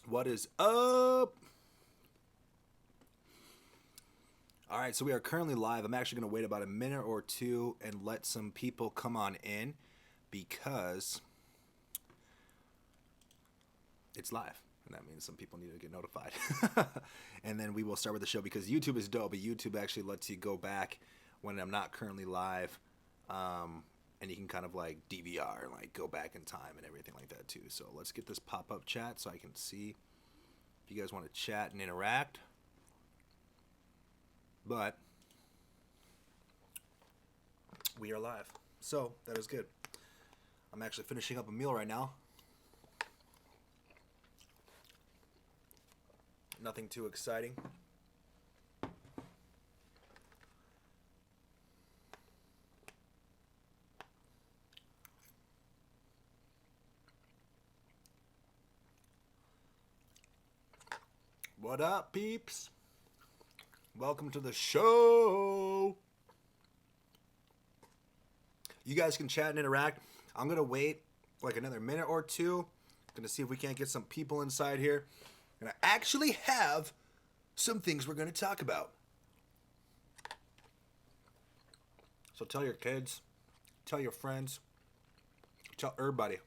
What is up? All right, so we are currently live. I'm actually going to wait about a minute or two and let some people come on in because it's live. And that means some people need to get notified. And then we will start with the show because YouTube is dope, but YouTube actually lets you go back when I'm not currently live. And you can kind of like DVR and like go back in time and everything like that too. So let's get this pop-up chat so I can see if you guys want to chat and interact. But we are live. So that is good. I'm actually finishing up a meal right now. Nothing too exciting. What up, peeps? Welcome to the show. You guys can chat and interact. I'm going to wait like another minute or two. Going to see if we can't get some people inside here. And I actually have some things we're going to talk about. So tell your kids, tell your friends, tell everybody.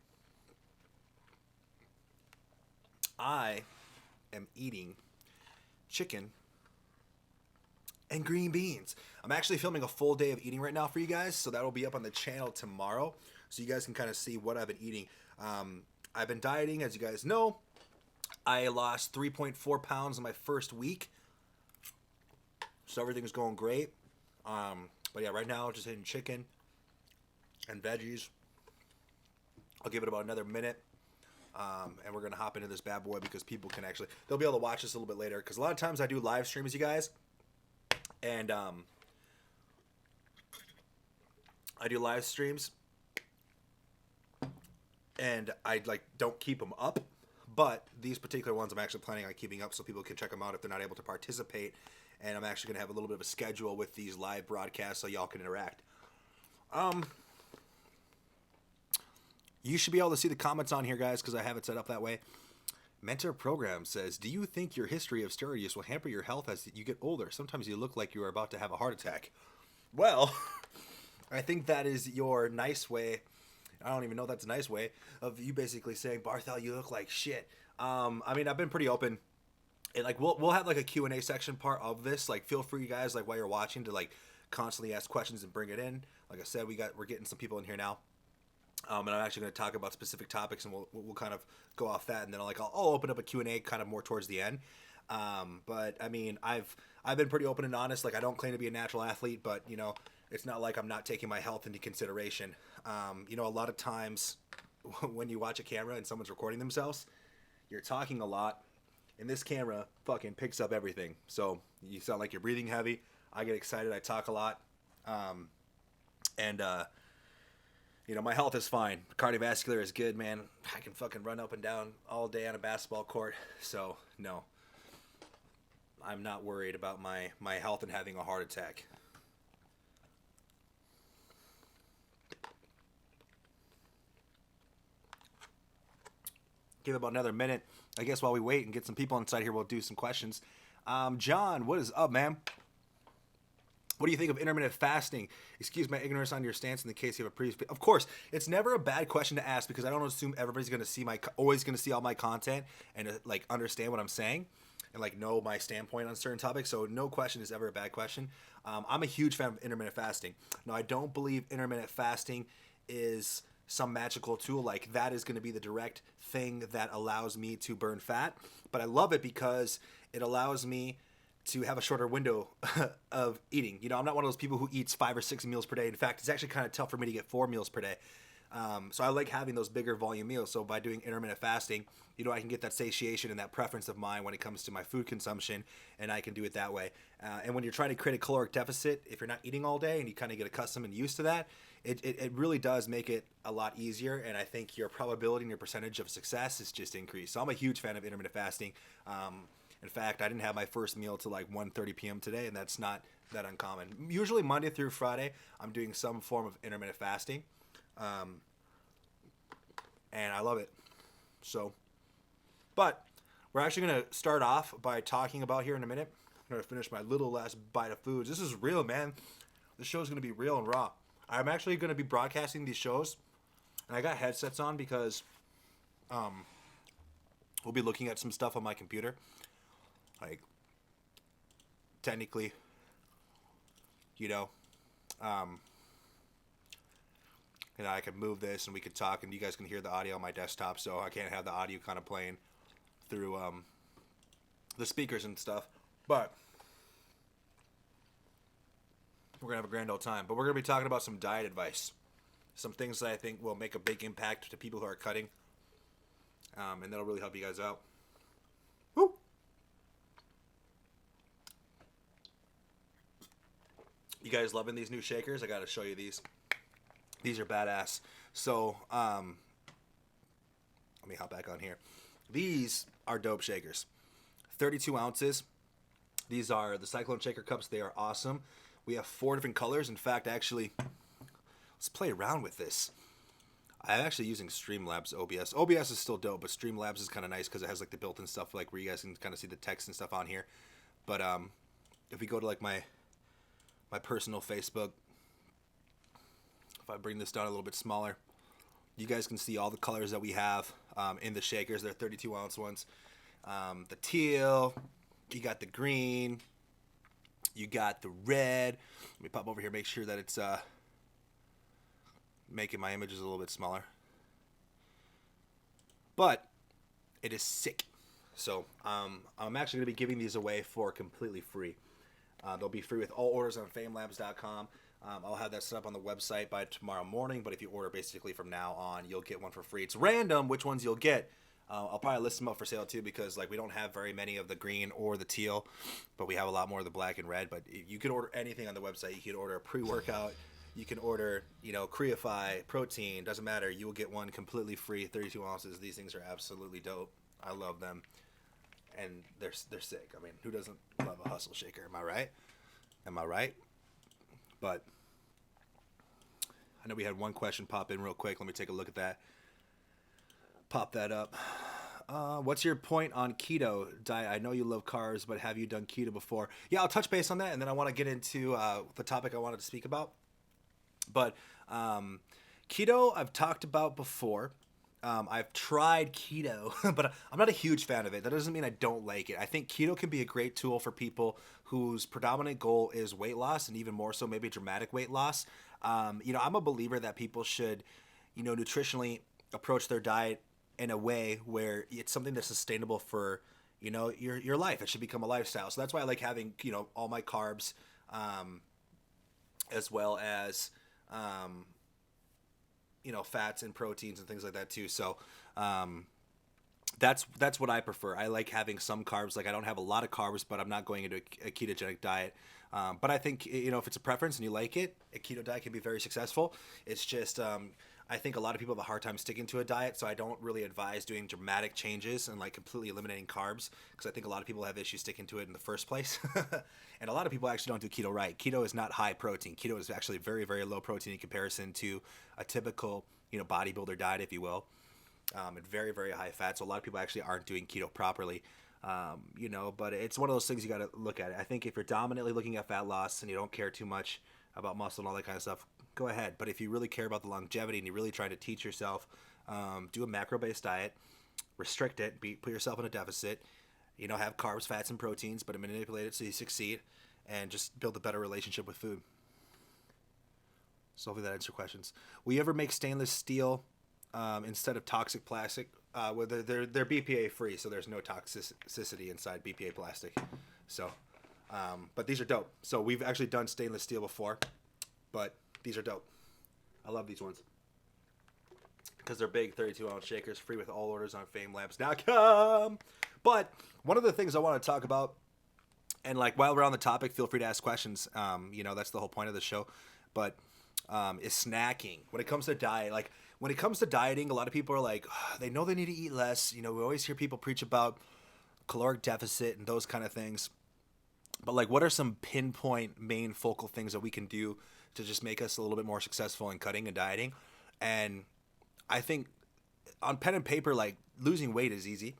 I am eating chicken and green beans. I'm actually filming a full day of eating right now for you guys, so that'll be up on the channel tomorrow, so you guys can kind of see what I've been eating. I've been dieting, as you guys know. I lost 3.4 pounds in my first week, so everything's going great. But yeah, right now just eating chicken and veggies. I'll give it about another minute. And we're going to hop into this bad boy because people can actually, they'll be able to watch this a little bit later. Because a lot of times I do live streams, you guys. And I do live streams. And I don't keep them up. But these particular ones I'm actually planning on keeping up so people can check them out if they're not able to participate. And I'm actually going to have a little bit of a schedule with these live broadcasts so y'all can interact. You should be able to see the comments on here, guys, because I have it set up that way. Mentor Program says, do you think your history of steroid use will hamper your health as you get older? Sometimes you look like you are about to have a heart attack. Well, I think that is your nice way. I don't even know if that's a nice way of you basically saying, Barthel, you look like shit. I mean, I've been pretty open. And like we'll have like a Q&A section part of this. Like feel free, guys, like while you're watching to like constantly ask questions and bring it in. Like I said, we're getting some people in here now. And I'm actually going to talk about specific topics, and we'll kind of go off that, and then I'll open up a Q&A kind of more towards the end. But I mean, I've been pretty open and honest. Like I don't claim to be a natural athlete, but you know, it's not like I'm not taking my health into consideration. You know, a lot of times when you watch a camera and someone's recording themselves, you're talking a lot, and this camera fucking picks up everything. So you sound like you're breathing heavy. I get excited. I talk a lot, you know, my health is fine. Cardiovascular is good, man. I can fucking run up and down all day on a basketball court. So, no. I'm not worried about my health and having a heart attack. Give it about another minute. I guess while we wait and get some people inside here, we'll do some questions. John, what is up, man? What do you think of intermittent fasting? Excuse my ignorance on your stance in the case you have a previous... Of course, it's never a bad question to ask because I don't assume everybody's going to see always going to see all my content and like understand what I'm saying and like know my standpoint on certain topics. So no question is ever a bad question. I'm a huge fan of intermittent fasting. Now, I don't believe intermittent fasting is some magical tool. Like that is going to be the direct thing that allows me to burn fat. But I love it because it allows me to have a shorter window of eating. You know, I'm not one of those people who eats 5 or 6 meals per day. In fact, it's actually kind of tough for me to get 4 meals per day. So I like having those bigger volume meals. So by doing intermittent fasting, you know, I can get that satiation and that preference of mine when it comes to my food consumption, and I can do it that way. And when you're trying to create a caloric deficit, if you're not eating all day and you kind of get accustomed and used to that, it really does make it a lot easier. And I think your probability and your percentage of success is just increased. So I'm a huge fan of intermittent fasting. In fact, I didn't have my first meal till like 1:30 p.m. today, and that's not that uncommon. Usually Monday through Friday, I'm doing some form of intermittent fasting, and I love it. So, but we're actually going to start off by talking about here in a minute. I'm going to finish my little last bite of foods. This is real, man. This show is going to be real and raw. I'm actually going to be broadcasting these shows, and I got headsets on because we'll be looking at some stuff on my computer. Like, technically, I can move this and we can talk, and you guys can hear the audio on my desktop, so I can't have the audio kind of playing through the speakers and stuff. But we're going to have a grand old time. But we're going to be talking about some diet advice. Some things that I think will make a big impact to people who are cutting. And that'll really help you guys out. Woo! You guys loving these new shakers? I got to show you these. These are badass. So, let me hop back on here. These are dope shakers. 32 ounces. These are the Cyclone Shaker Cups. They are awesome. We have 4 different colors. In fact, actually, let's play around with this. I'm actually using Streamlabs OBS. OBS is still dope, but Streamlabs is kind of nice because it has like the built-in stuff, like where you guys can kind of see the text and stuff on here. But if we go to like my personal Facebook, if I bring this down a little bit smaller, you guys can see all the colors that we have in the shakers. They're 32 ounce ones. The teal, you got the green, you got the red. Let me pop over here, make sure that it's making my images a little bit smaller. But it is sick. So I'm actually going to be giving these away for completely free. They'll be free with all orders on famelabs.com. I'll have that set up on the website by tomorrow morning, but if you order basically from now on, you'll get one for free. It's random which ones you'll get. I'll probably list them up for sale too, because like we don't have very many of the green or the teal, but we have a lot more of the black and red. But you can order anything on the website. You can order a pre-workout. You can order, Creify, protein, doesn't matter. You will get one completely free, 32 ounces. These things are absolutely dope. I love them. And they're sick. I mean, who doesn't love a hustle shaker? Am I right? Am I right? But I know we had one question pop in real quick. Let me take a look at that. Pop that up. What's your point on keto diet? I know you love carbs, but have you done keto before? Yeah, I'll touch base on that, and then I want to get into the topic I wanted to speak about. But keto I've talked about before. I've tried keto, but I'm not a huge fan of it. That doesn't mean I don't like it. I think keto can be a great tool for people whose predominant goal is weight loss, and even more so maybe dramatic weight loss. I'm a believer that people should, nutritionally approach their diet in a way where it's something that's sustainable for, your life. It should become a lifestyle. So that's why I like having, all my carbs, as well as, fats and proteins and things like that too. So that's what I prefer. I like having some carbs. Like I don't have a lot of carbs, but I'm not going into a ketogenic diet. But I think, if it's a preference and you like it, a keto diet can be very successful. It's just, I think a lot of people have a hard time sticking to a diet, so I don't really advise doing dramatic changes and like completely eliminating carbs, because I think a lot of people have issues sticking to it in the first place. And a lot of people actually don't do keto right. Keto is not high protein. Keto is actually very, very low protein in comparison to a typical, bodybuilder diet, if you will. And very, very high fat. So a lot of people actually aren't doing keto properly. But it's one of those things you got to look at. I think if you're dominantly looking at fat loss and you don't care too much about muscle and all that kind of stuff, go ahead. But if you really care about the longevity and you're really trying to teach yourself, do a macro-based diet, restrict it, put yourself in a deficit, have carbs, fats, and proteins, but manipulate it so you succeed, and just build a better relationship with food. So hopefully that answers your questions. Will you ever make stainless steel instead of toxic plastic? Well, they're BPA free, so there's no toxicity inside BPA plastic. So, but these are dope. So we've actually done stainless steel before, but these are dope. I love these ones because they're big 32-ounce shakers, free with all orders on famelabs.com. But one of the things I want to talk about, and like while we're on the topic, feel free to ask questions. That's the whole point of the show. But is snacking when it comes to diet. Like when it comes to dieting, a lot of people are like, they know they need to eat less. We always hear people preach about caloric deficit and those kind of things. But like, what are some pinpoint main focal things that we can do to just make us a little bit more successful in cutting and dieting? And I think on pen and paper, like losing weight is easy.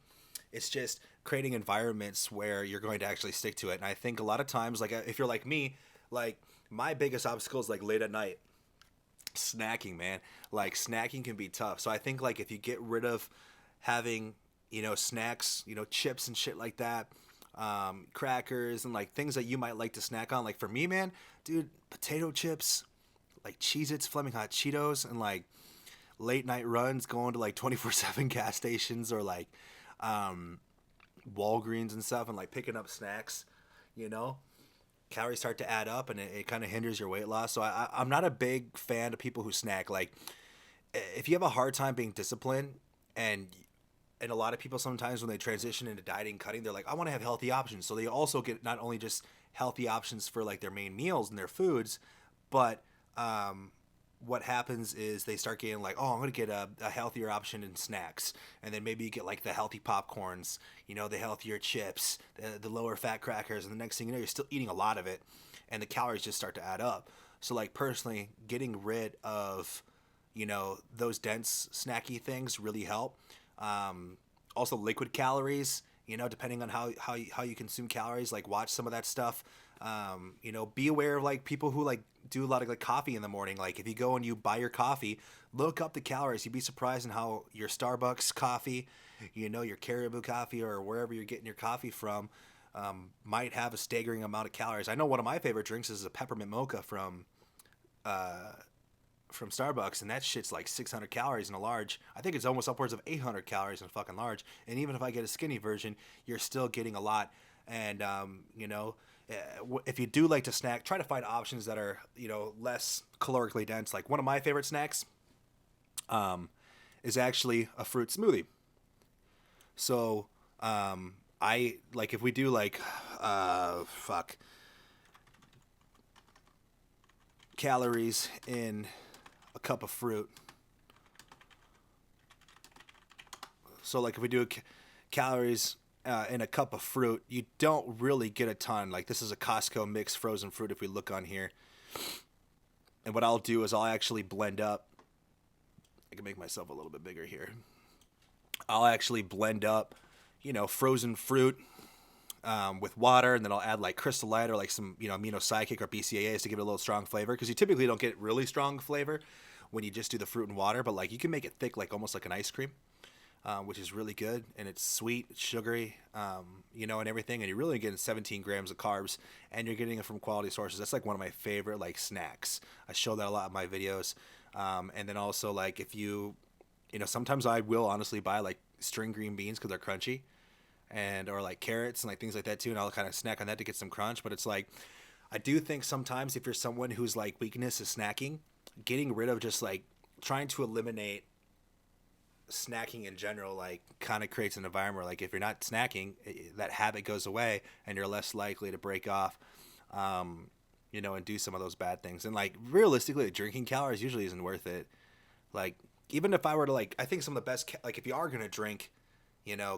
It's just creating environments where you're going to actually stick to it. And I think a lot of times, like if you're like me, like my biggest obstacle is like late at night snacking, man. Like snacking can be tough. So I think like if you get rid of having, snacks, chips and shit like that, crackers and like things that you might like to snack on. Like for me, man, dude, potato chips, like Cheez-Its, Flaming Hot Cheetos, and like late night runs going to like 24/7 gas stations or like Walgreens and stuff and like picking up snacks, you know, calories start to add up and it kind of hinders your weight loss. So I'm not a big fan of people who snack. Like if you have a hard time being disciplined and a lot of people sometimes when they transition into dieting cutting, they're like, I want to have healthy options. So they also get not only just healthy options for like their main meals and their foods, but what happens is they start getting like, oh, I'm going to get a healthier option in snacks. And then maybe you get like the healthy popcorns, the healthier chips, the lower fat crackers. And the next thing you know, you're still eating a lot of it and the calories just start to add up. So like personally getting rid of, those dense snacky things really help. Also liquid calories, depending on how you consume calories, like watch some of that stuff. Be aware of like people who like do a lot of like coffee in the morning. Like if you go and you buy your coffee, look up the calories. You'd be surprised in how your Starbucks coffee, your Caribou coffee or wherever you're getting your coffee from, might have a staggering amount of calories. I know one of my favorite drinks is a peppermint mocha from Starbucks, and that shit's like 600 calories in a large. I think it's almost upwards of 800 calories in a fucking large. And even if I get a skinny version, you're still getting a lot. And, if you do like to snack, try to find options that are, less calorically dense. Like one of my favorite snacks is actually a fruit smoothie. So I like if we do like, calories in a cup of fruit. So like if we do calories in a cup of fruit, you don't really get a ton. Like this is a Costco mixed frozen fruit if we look on here. And what I'll do is I'll actually blend up. I can make myself a little bit bigger here. I'll actually blend up, frozen fruit with water, and then I'll add like Crystal Light or like some, Amino Sidekick or BCAAs to give it a little strong flavor. Because you typically don't get really strong flavor when you just do the fruit and water, but like you can make it thick, like almost like an ice cream. Which is really good, and it's sweet, it's sugary, and everything, and you're really getting 17 grams of carbs, and you're getting it from quality sources. That's like one of my favorite like snacks. I show that a lot in my videos, and then also like if you, sometimes I will honestly buy like string green beans because they're crunchy, or like carrots and like things like that too, and I'll kind of snack on that to get some crunch. But it's like I do think sometimes if you're someone whose like weakness is snacking, getting rid of just like trying to eliminate snacking in general like kind of creates an environment where like if you're not snacking, that habit goes away and you're less likely to break off and do some of those bad things. And like realistically, drinking calories usually isn't worth it. Like even if I were to like, I think some of the best like if you are going to drink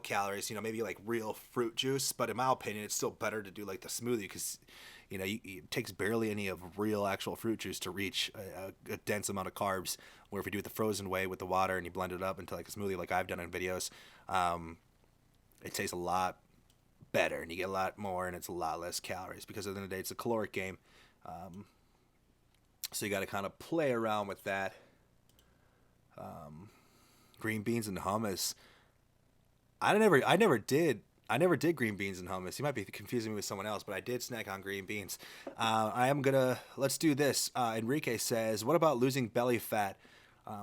calories, maybe like real fruit juice, but in my opinion it's still better to do like the smoothie because it takes barely any of real actual fruit juice to reach a dense amount of carbs. Where if you do it the frozen way with the water and you blend it up into like a smoothie, like I've done in videos, it tastes a lot better and you get a lot more and it's a lot less calories because at the end of the day, it's a caloric game. So you got to kind of play around with that. Green beans and hummus. I never did green beans and hummus. You might be confusing me with someone else, but I did snack on green beans. Let's do this. Enrique says, what about losing belly fat?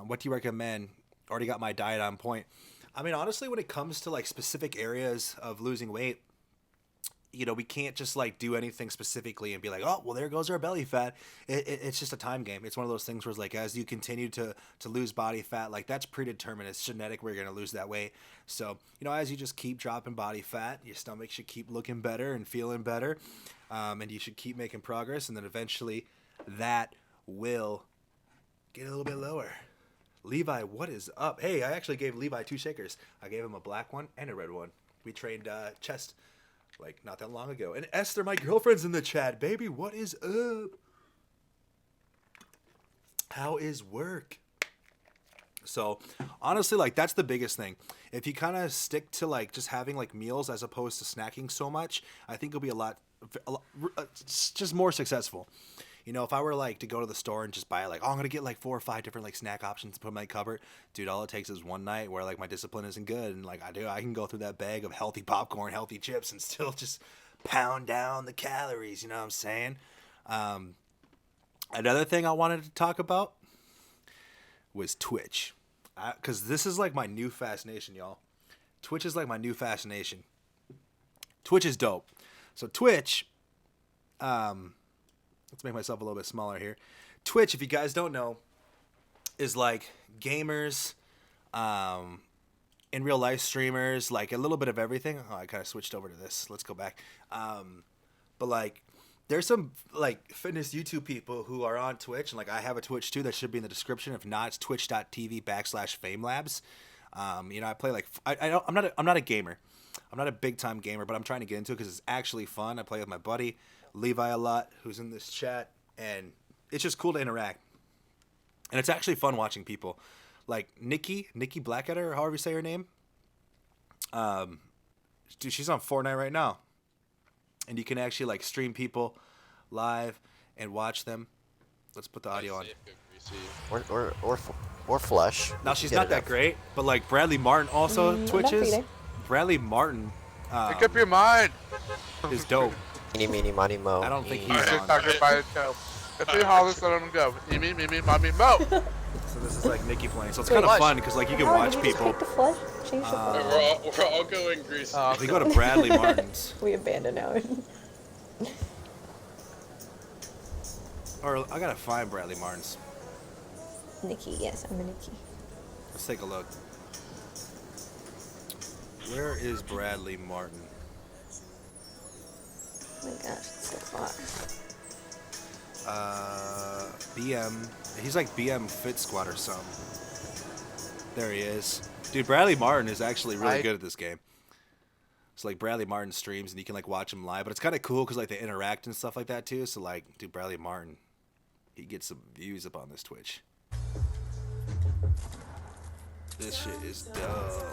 What do you recommend? Already got my diet on point. I mean, honestly, when it comes to like specific areas of losing weight, we can't just like do anything specifically and be like, oh, well, there goes our belly fat. It's just a time game. It's one of those things where it's like, as you continue to lose body fat, like that's predetermined. It's genetic. We're going to lose that weight. So, as you just keep dropping body fat, your stomach should keep looking better and feeling better. And you should keep making progress. And then eventually that will get a little bit lower. Levi, what is up? Hey, I actually gave Levi 2 shakers. I gave him a black one and a red one. We trained chest like not that long ago. And Esther, my girlfriend's in the chat. Baby, what is up? How is work? So honestly, like that's the biggest thing. If you kind of stick to like just having like meals as opposed to snacking so much, I think you'll be a lot just more successful. You know, if I were like to go to the store and just buy like, oh, I'm gonna get like 4 or 5 different like snack options to put in my cupboard, dude, all it takes is one night where like my discipline isn't good, and like I can go through that bag of healthy popcorn, healthy chips, and still just pound down the calories. You know what I'm saying? Another thing I wanted to talk about was Twitch, because this is like my new fascination, y'all. Twitch is like my new fascination. Twitch is dope. So Twitch, let's make myself a little bit smaller here. Twitch, if you guys don't know, is like gamers, in real life streamers, like a little bit of everything. Oh, I kind of switched over to this. Let's go back. But like, there's some like fitness YouTube people who are on Twitch, and like I have a Twitch too that should be in the description. If not, it's twitch.tv/famelabs. You know, I play like I'm not a gamer. I'm not a big time gamer, but I'm trying to get into it because it's actually fun. I play with my buddy Levi a lot, who's in this chat, and it's just cool to interact. And it's actually fun watching people like Nikki Blackadder, or however you say her name. Dude, she's on Fortnite right now, and you can actually like stream people live and watch them. Let's put the audio on. Or Flesh. Now she's not that great, but like Bradley Martin also Twitches. Bradley Martin, pick up your mind. Is dope. Meeny, miny, mo. I don't think he's Just on. talking by itself. If they holler, let them go. Me, mommy, mo. So this is like Nikki playing. So it's kind of fun because like you can watch people. We're all going greasy. We go to Bradley Martin's. We abandon now. Or I gotta find Bradley Martin's. Nikki, yes, I'm a Nikki. Let's take a look. Where is Bradley Martin? Oh my gosh, it's so far. BM. He's like BM Fit Squad or something. There he is. Dude, Bradley Martin is actually really good at this game. So like Bradley Martin streams and you can like watch him live, but it's kind of cool because like they interact and stuff like that too. So like, dude, Bradley Martin, he gets some views up on this Twitch. This shit is dope.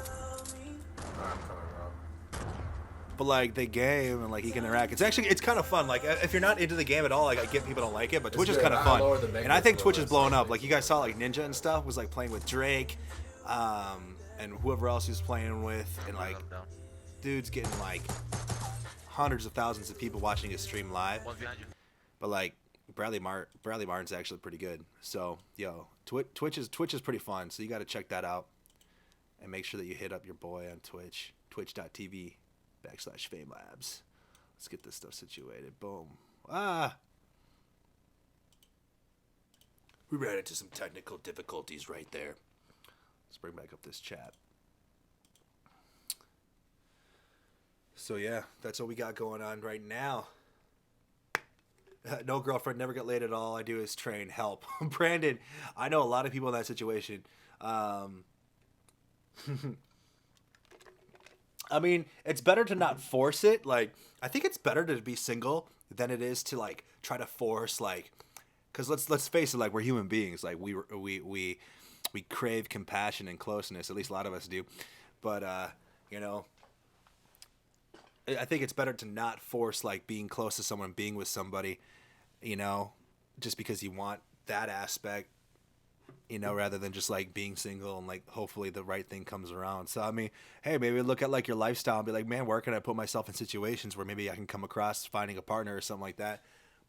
But like the game and like he can interact. It's kind of fun. Like if you're not into the game at all, like I get people don't like it, but Twitch is kind of fun. And I think Twitch is blowing up. Like you guys saw like Ninja and stuff was like playing with Drake, and whoever else he was playing with, and like dude's getting like hundreds of thousands of people watching his stream live. But like Bradley Martin's actually pretty good. So yo, Twitch is pretty fun. So you got to check that out, and make sure that you hit up your boy on Twitch, twitch.tv/famelabs. Let's get this stuff situated. Boom. We ran into some technical difficulties right there. Let's bring back up this chat. So yeah, that's what we got going on right now. No girlfriend, never get laid at all. I do is train. Help. Brandon, I know a lot of people in that situation. I mean, it's better to not force it. Like, I think it's better to be single than it is to like try to force like, because let's face it, like we're human beings. Like we crave compassion and closeness. At least a lot of us do. But you know, I think it's better to not force like being close to someone, being with somebody, you know, just because you want that aspect. You know, rather than just like being single and like hopefully the right thing comes around. So I mean, hey, maybe look at like your lifestyle and be like, man, where can I put myself in situations where maybe I can come across finding a partner or something like that.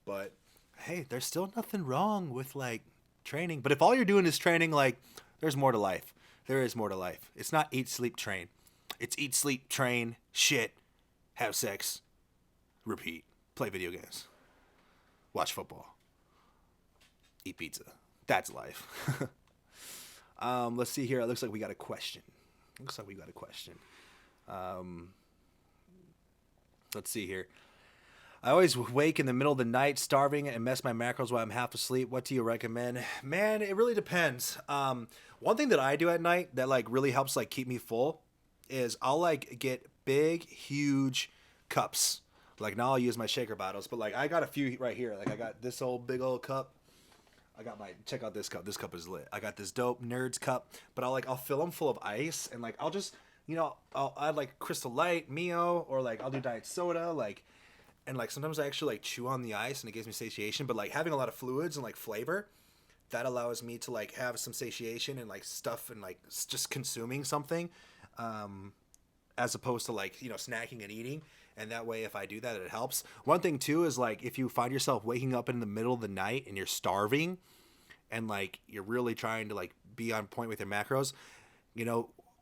But hey, there's still nothing wrong with like training. But if all you're doing is training, like there's more to life. There is more to life. It's not eat, sleep, train. It's eat, sleep, train, shit, have sex, repeat, play video games, watch football, eat pizza. That's life. Let's see here. It looks like we got a question. Let's see here. I always wake in the middle of the night starving and mess my macros while I'm half asleep. What do you recommend? Man, it really depends. One thing that I do at night that like really helps like keep me full is I'll like get big, huge cups. Like now I'll use my shaker bottles, but like I got a few right here. Like I got this old big old cup. I got my, check out this cup. This cup is lit. I got this dope Nerds cup, but I'll fill them full of ice, and like I'll just, I'll add like Crystal Light, Mio, or like I'll do diet soda, like, and like sometimes I actually like chew on the ice and it gives me satiation. But like having a lot of fluids and like flavor, that allows me to like have some satiation and like stuff and like just consuming something, as opposed to like snacking and eating. And that way, if I do that, it helps. One thing too is like if you find yourself waking up in the middle of the night and you're starving, and like you're really trying to like be on point with your macros,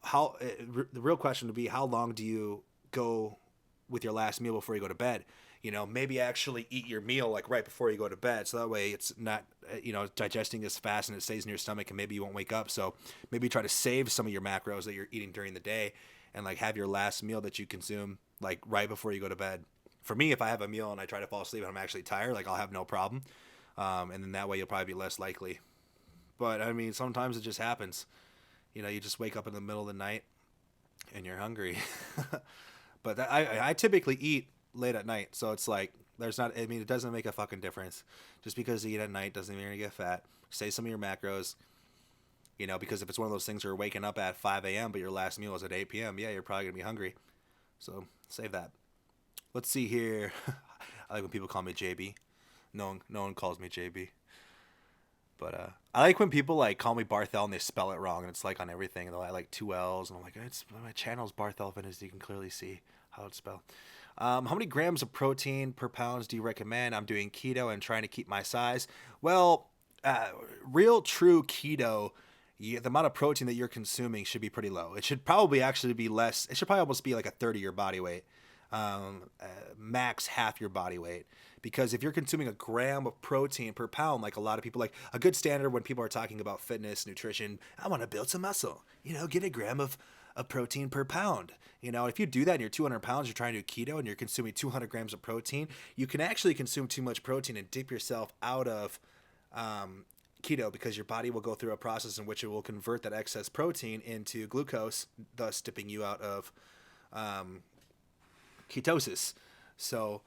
how the real question would be, how long do you go with your last meal before you go to bed? Maybe actually eat your meal like right before you go to bed, so that way it's not digesting as fast and it stays in your stomach, and maybe you won't wake up. So maybe try to save some of your macros that you're eating during the day, and like have your last meal that you consume like right before you go to bed. For me, if I have a meal and I try to fall asleep and I'm actually tired, like I'll have no problem, and then that way you'll probably be less likely. But I mean, sometimes it just happens. You just wake up in the middle of the night and you're hungry. But I typically eat late at night, so it's like it doesn't make a fucking difference. Just because you eat at night doesn't mean you're gonna get fat. Save some of your macros, because if it's one of those things where you're waking up at 5 a.m. but your last meal is at 8 p.m., yeah, you're probably gonna be hungry. So save that. Let's see here. I like when people call me JB. No one calls me JB. But I like when people like call me Barthel and they spell it wrong, and it's like on everything. And they'll add like 2 L's, and I'm like, my channel's Barthel Fitness. You can clearly see how it's spelled. How many grams of protein per pound do you recommend? I'm doing keto and trying to keep my size. Well, real true keto, the amount of protein that you're consuming should be pretty low. It should probably actually be less. It should probably almost be like a third of your body weight, max half your body weight. Because if you're consuming a gram of protein per pound, like a lot of people, like a good standard when people are talking about fitness, nutrition, I want to build some muscle, get a gram of protein per pound. If you do that and you're 200 pounds, you're trying to do keto and you're consuming 200 grams of protein, you can actually consume too much protein and dip yourself out of keto, because your body will go through a process in which it will convert that excess protein into glucose, thus dipping you out of ketosis. So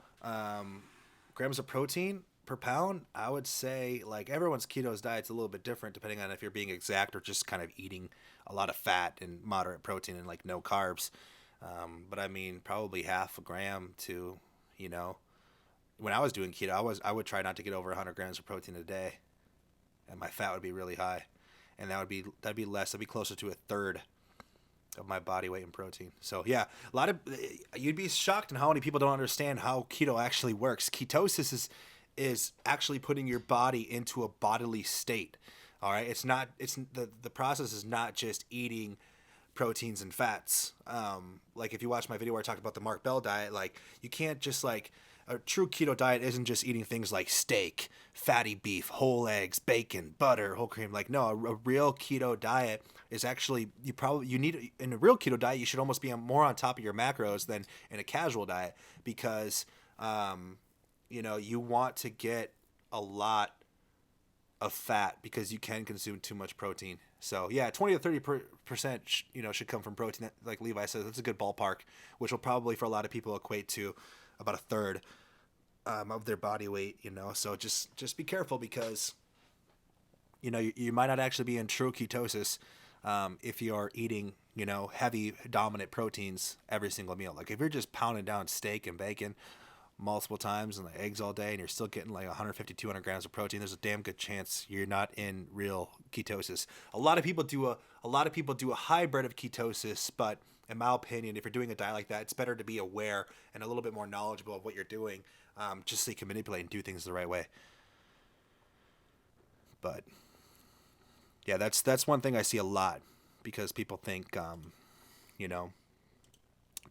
grams of protein per pound, I would say, like, everyone's keto diet's a little bit different depending on if you're being exact or just kind of eating a lot of fat and moderate protein and like no carbs. But I mean, probably half a gram to, when I was doing keto, I would try not to get over 100 grams of protein a day, and my fat would be really high, and that'd be less. That'd be closer to a third of my body weight in protein. So yeah, you'd be shocked in how many people don't understand how keto actually works. Ketosis is actually putting your body into a bodily state. All right, the process is not just eating proteins and fats. Like if you watch my video where I talked about the Mark Bell diet, like you can't just like, a true keto diet isn't just eating things like steak, fatty beef, whole eggs, bacon, butter, whole cream. Like no, a real keto diet is actually, in a real keto diet, you should almost be more on top of your macros than in a casual diet, because you want to get a lot of fat because you can consume too much protein. So yeah, 20 to 30% should come from protein. Like Levi says, that's a good ballpark, which will probably for a lot of people equate to about a third of their body weight. So just be careful, because you might not actually be in true ketosis if you're eating heavy dominant proteins every single meal. Like if you're just pounding down steak and bacon multiple times and like eggs all day and you're still getting like 150, 200 grams of protein, there's a damn good chance you're not in real ketosis. A lot of people do a hybrid of ketosis, but in my opinion, if you're doing a diet like that, it's better to be aware and a little bit more knowledgeable of what you're doing, just so you can manipulate and do things the right way. But yeah, that's one thing I see a lot, because people think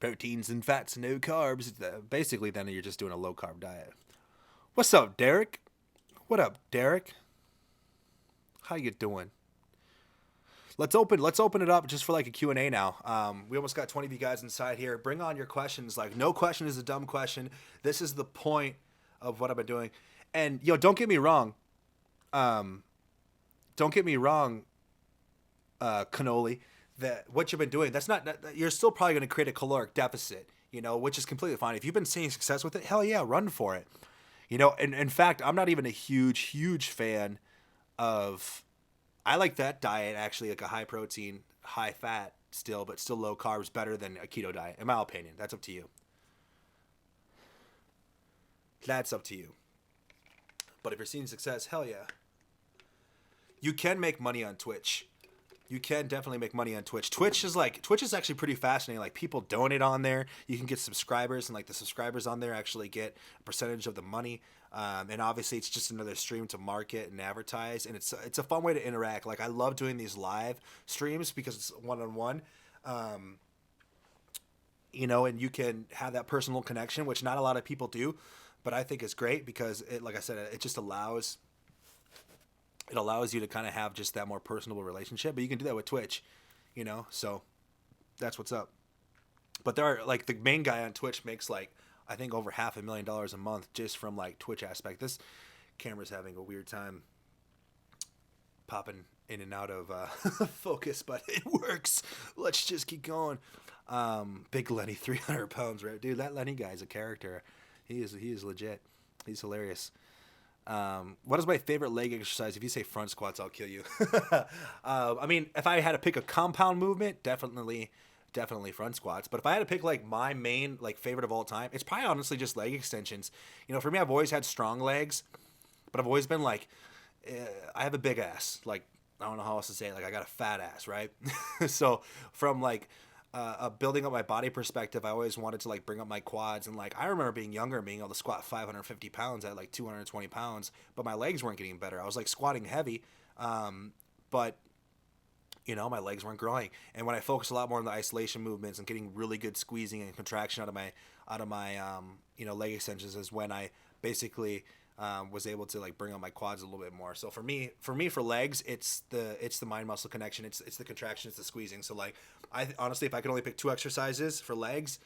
proteins and fats and no carbs. Basically, then you're just doing a low carb diet. What's up, Derek? What up, Derek? How you doing? Let's open it up just for like a Q&A now. We almost got 20 of you guys inside here. Bring on your questions. Like, no question is a dumb question. This is the point of what I've been doing. And don't get me wrong. Cannoli. That what you've been doing, you're still probably going to create a caloric deficit, which is completely fine. If you've been seeing success with it, hell yeah, run for it. And in fact, I'm not even a huge fan of, I like that diet actually, like a high protein, high fat still, but still low carbs, better than a keto diet, in my opinion. That's up to you. That's up to you. But if you're seeing success, hell yeah. You can make money on Twitch. You can definitely make money on Twitch. Twitch is actually pretty fascinating. Like, people donate on there. You can get subscribers, and like the subscribers on there actually get a percentage of the money. And obviously, it's just another stream to market and advertise, and it's a fun way to interact. Like, I love doing these live streams because it's one-on-one. And you can have that personal connection, which not a lot of people do, but I think is great because it, like I said, it just allows you to kind of have just that more personable relationship. But you can do that with Twitch, so that's what's up. But there are, like, the main guy on Twitch makes like, I think, over $500,000 a month just from like Twitch aspect. This camera's having a weird time popping in and out of focus, but it works. Let's just keep going. Big Lenny, 300 pounds, right? Dude, that Lenny guy's a character. He is legit. He's hilarious. What is my favorite leg exercise? If you say front squats, I'll kill you. I mean, if I had to pick a compound movement, definitely front squats. But if I had to pick like my main like favorite of all time, it's probably honestly just leg extensions. For me, I've always had strong legs, but I've always been like, I have a big ass. Like, I don't know how else to say it. Like, I got a fat ass, right? So from like building up my body perspective, I always wanted to like bring up my quads. And like, I remember being younger, being able to squat 550 pounds at like 220 pounds, but my legs weren't getting better. I was like squatting heavy, but my legs weren't growing. And when I focused a lot more on the isolation movements and getting really good squeezing and contraction out of my leg extensions, is when I basically was able to like bring up my quads a little bit more. So for me for legs, it's the mind muscle connection, it's the contraction, it's the squeezing. So like, I honestly, if I could only pick 2 exercises for legs,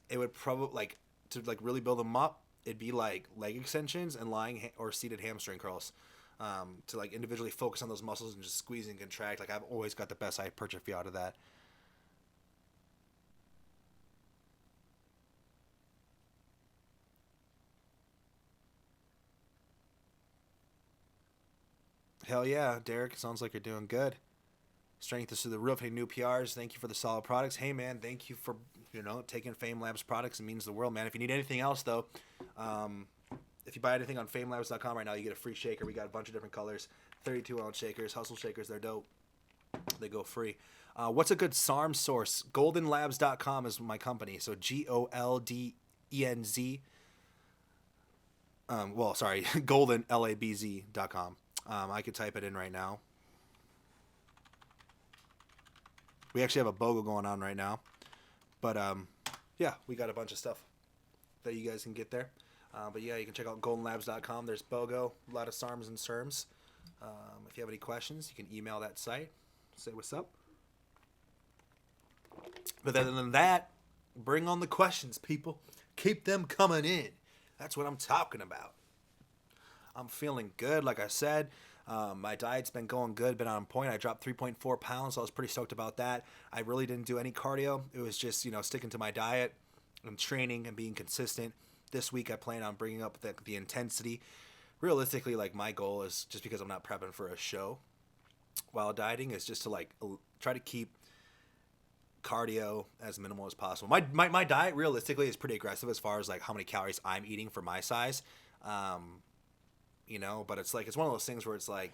it would probably, like, to like really build them up, it'd be like leg extensions and lying or seated hamstring curls. To like individually focus on those muscles and just squeeze and contract. Like, I've always got the best hypertrophy out of that. Hell yeah, Derek. Sounds like you're doing good. Strength is through the roof. Hey, new PRs. Thank you for the solid products. Hey, man, thank you for, taking Fame Labs products. It means the world, man. If you need anything else, though, if you buy anything on famelabs.com right now, you get a free shaker. We got a bunch of different colors. 32-ounce shakers, hustle shakers. They're dope. They go free. What's a good SARM source? Goldenlabs.com is my company. So GOLDENZ. goldenlabz.com. I could type it in right now. We actually have a BOGO going on right now. But, yeah, we got a bunch of stuff that you guys can get there. But, yeah, you can check out goldenlabs.com. There's BOGO, a lot of SARMs and SERMs. If you have any questions, you can email that site. Say what's up. But other than that, bring on the questions, people. Keep them coming in. That's what I'm talking about. I'm feeling good, like I said. My diet's been going good, been on point. I dropped 3.4 pounds, so I was pretty stoked about that. I really didn't do any cardio. It was just, sticking to my diet and training and being consistent. This week I plan on bringing up the intensity. Realistically, like, my goal is, just because I'm not prepping for a show while dieting, is just to like try to keep cardio as minimal as possible. My diet realistically is pretty aggressive as far as like how many calories I'm eating for my size. But it's like, it's one of those things where it's like,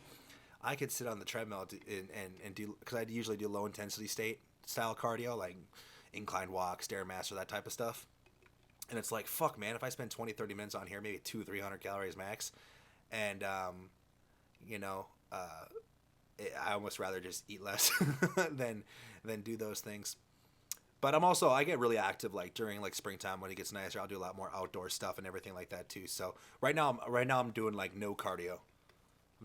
I could sit on the treadmill and do, because I usually do low intensity style cardio, like inclined walk, Stairmaster, that type of stuff. And it's like, fuck, man, if I spend 20-30 minutes on here, maybe 200-300 calories max, and I almost rather just eat less than do those things. But I get really active like during like springtime when it gets nicer. I'll do a lot more outdoor stuff and everything like that too. So right now I'm doing like no cardio.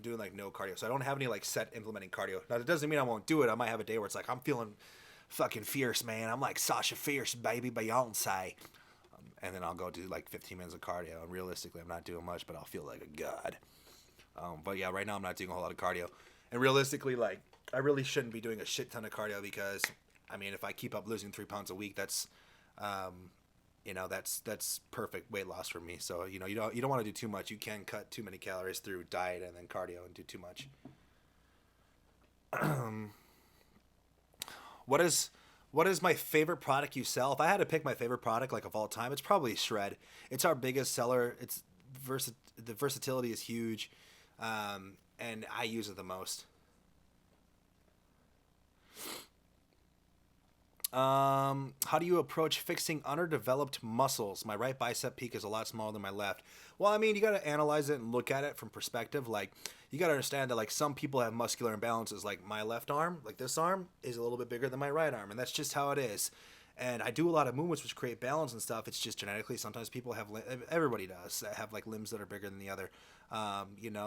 So I don't have any like set implementing cardio. Now that doesn't mean I won't do it. I might have a day where it's like, I'm feeling fucking fierce, man. I'm like Sasha Fierce, baby, Beyonce. And then I'll go do like 15 minutes of cardio. And realistically, I'm not doing much, but I'll feel like a god. But yeah, right now I'm not doing a whole lot of cardio. And realistically, like, I really shouldn't be doing a shit ton of cardio because, I mean, if I keep up losing 3 pounds a week, that's perfect weight loss for me. So, you don't want to do too much. You can cut too many calories through diet and then cardio and do too much. What is my favorite product you sell? If I had to pick my favorite product like of all time, it's probably Shred. It's our biggest seller. The versatility is huge, and I use it the most. How do you approach fixing underdeveloped muscles? My right bicep peak is a lot smaller than my left. Well, I mean, you got to analyze it and look at it from perspective. Like, you got to understand that, like, some people have muscular imbalances. Like, my left arm, like this arm, is a little bit bigger than my right arm, and that's just how it is. And I do a lot of movements which create balance and stuff. It's just genetically. Sometimes people have, everybody does, have, like, limbs that are bigger than the other.